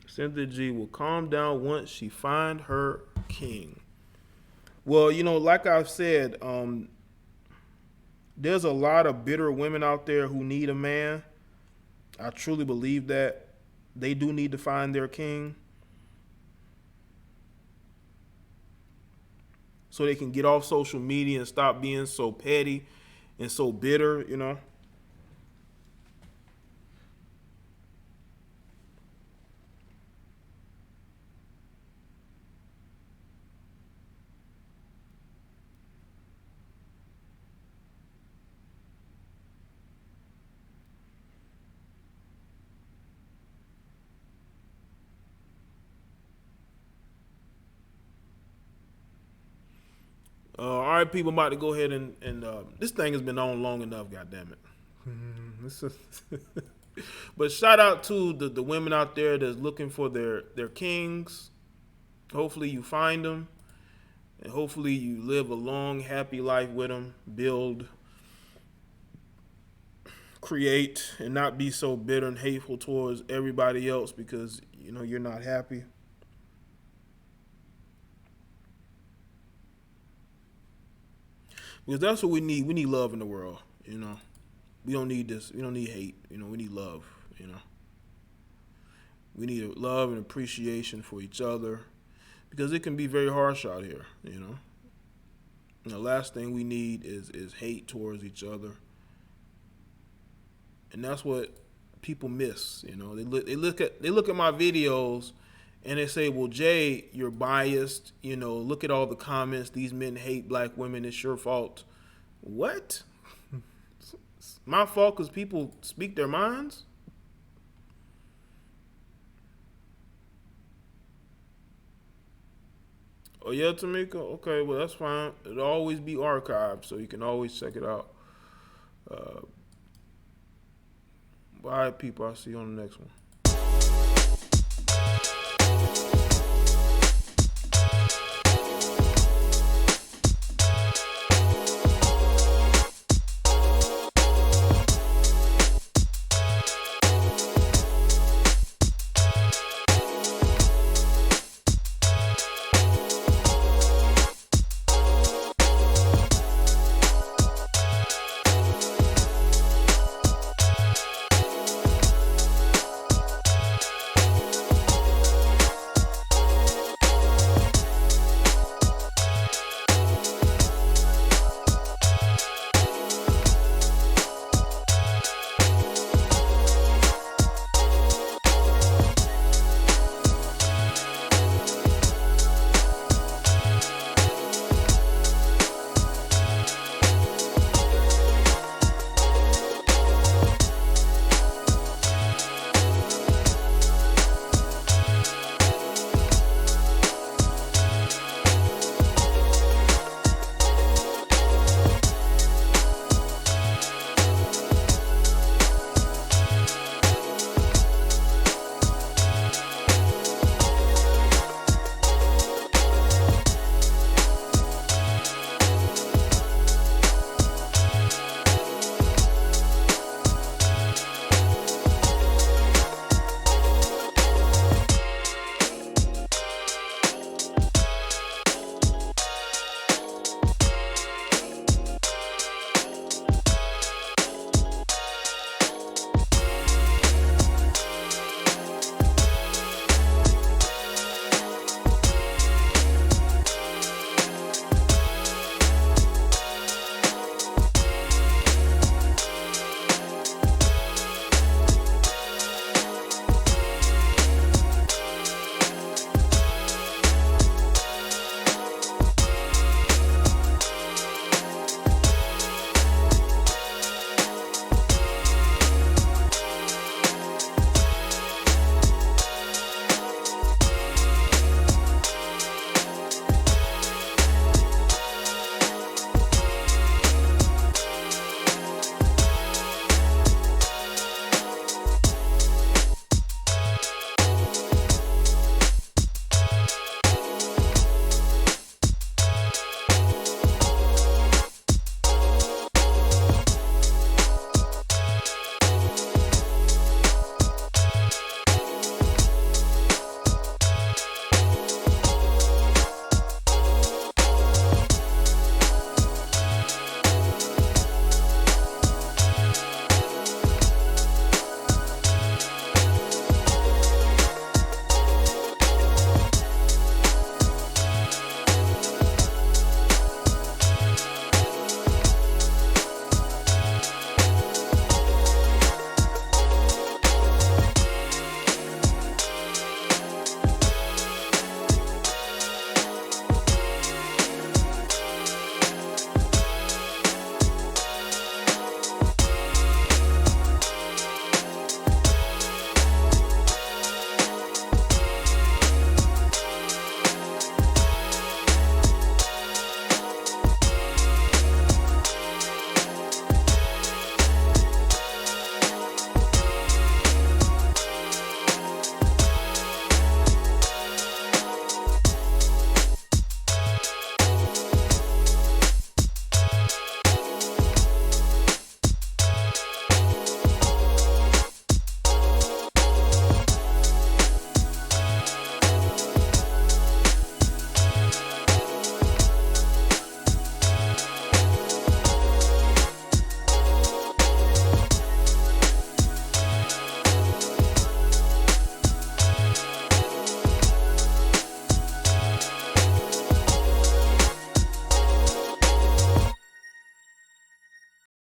Cynthia G will calm down once she find her king. Well, you know, like I've said, there's a lot of bitter women out there who need a man. I truly believe that they do need to find their king, so they can get off social media and stop being so petty and so bitter, you know. All right, people, about to go ahead and this thing has been on long enough. God damn it! But shout out to the women out there that's looking for their kings. Hopefully you find them, and hopefully you live a long, happy life with them. Build, create, and not be so bitter and hateful towards everybody else because you know you're not happy. Because that's what we need. We need love in the world, you know. We don't need this. We don't need hate. You know, we need love, you know. We need love and appreciation for each other because it can be very harsh out here, you know. And the last thing we need is hate towards each other. And that's what people miss, you know. They look at my videos and they say, well, Jay, you're biased. You know, look at all the comments. These men hate black women. It's your fault. What? My fault because people speak their minds? Oh, yeah, Tamika? Okay, well, that's fine. It'll always be archived, so you can always check it out. All right, people. I'll see you on the next one.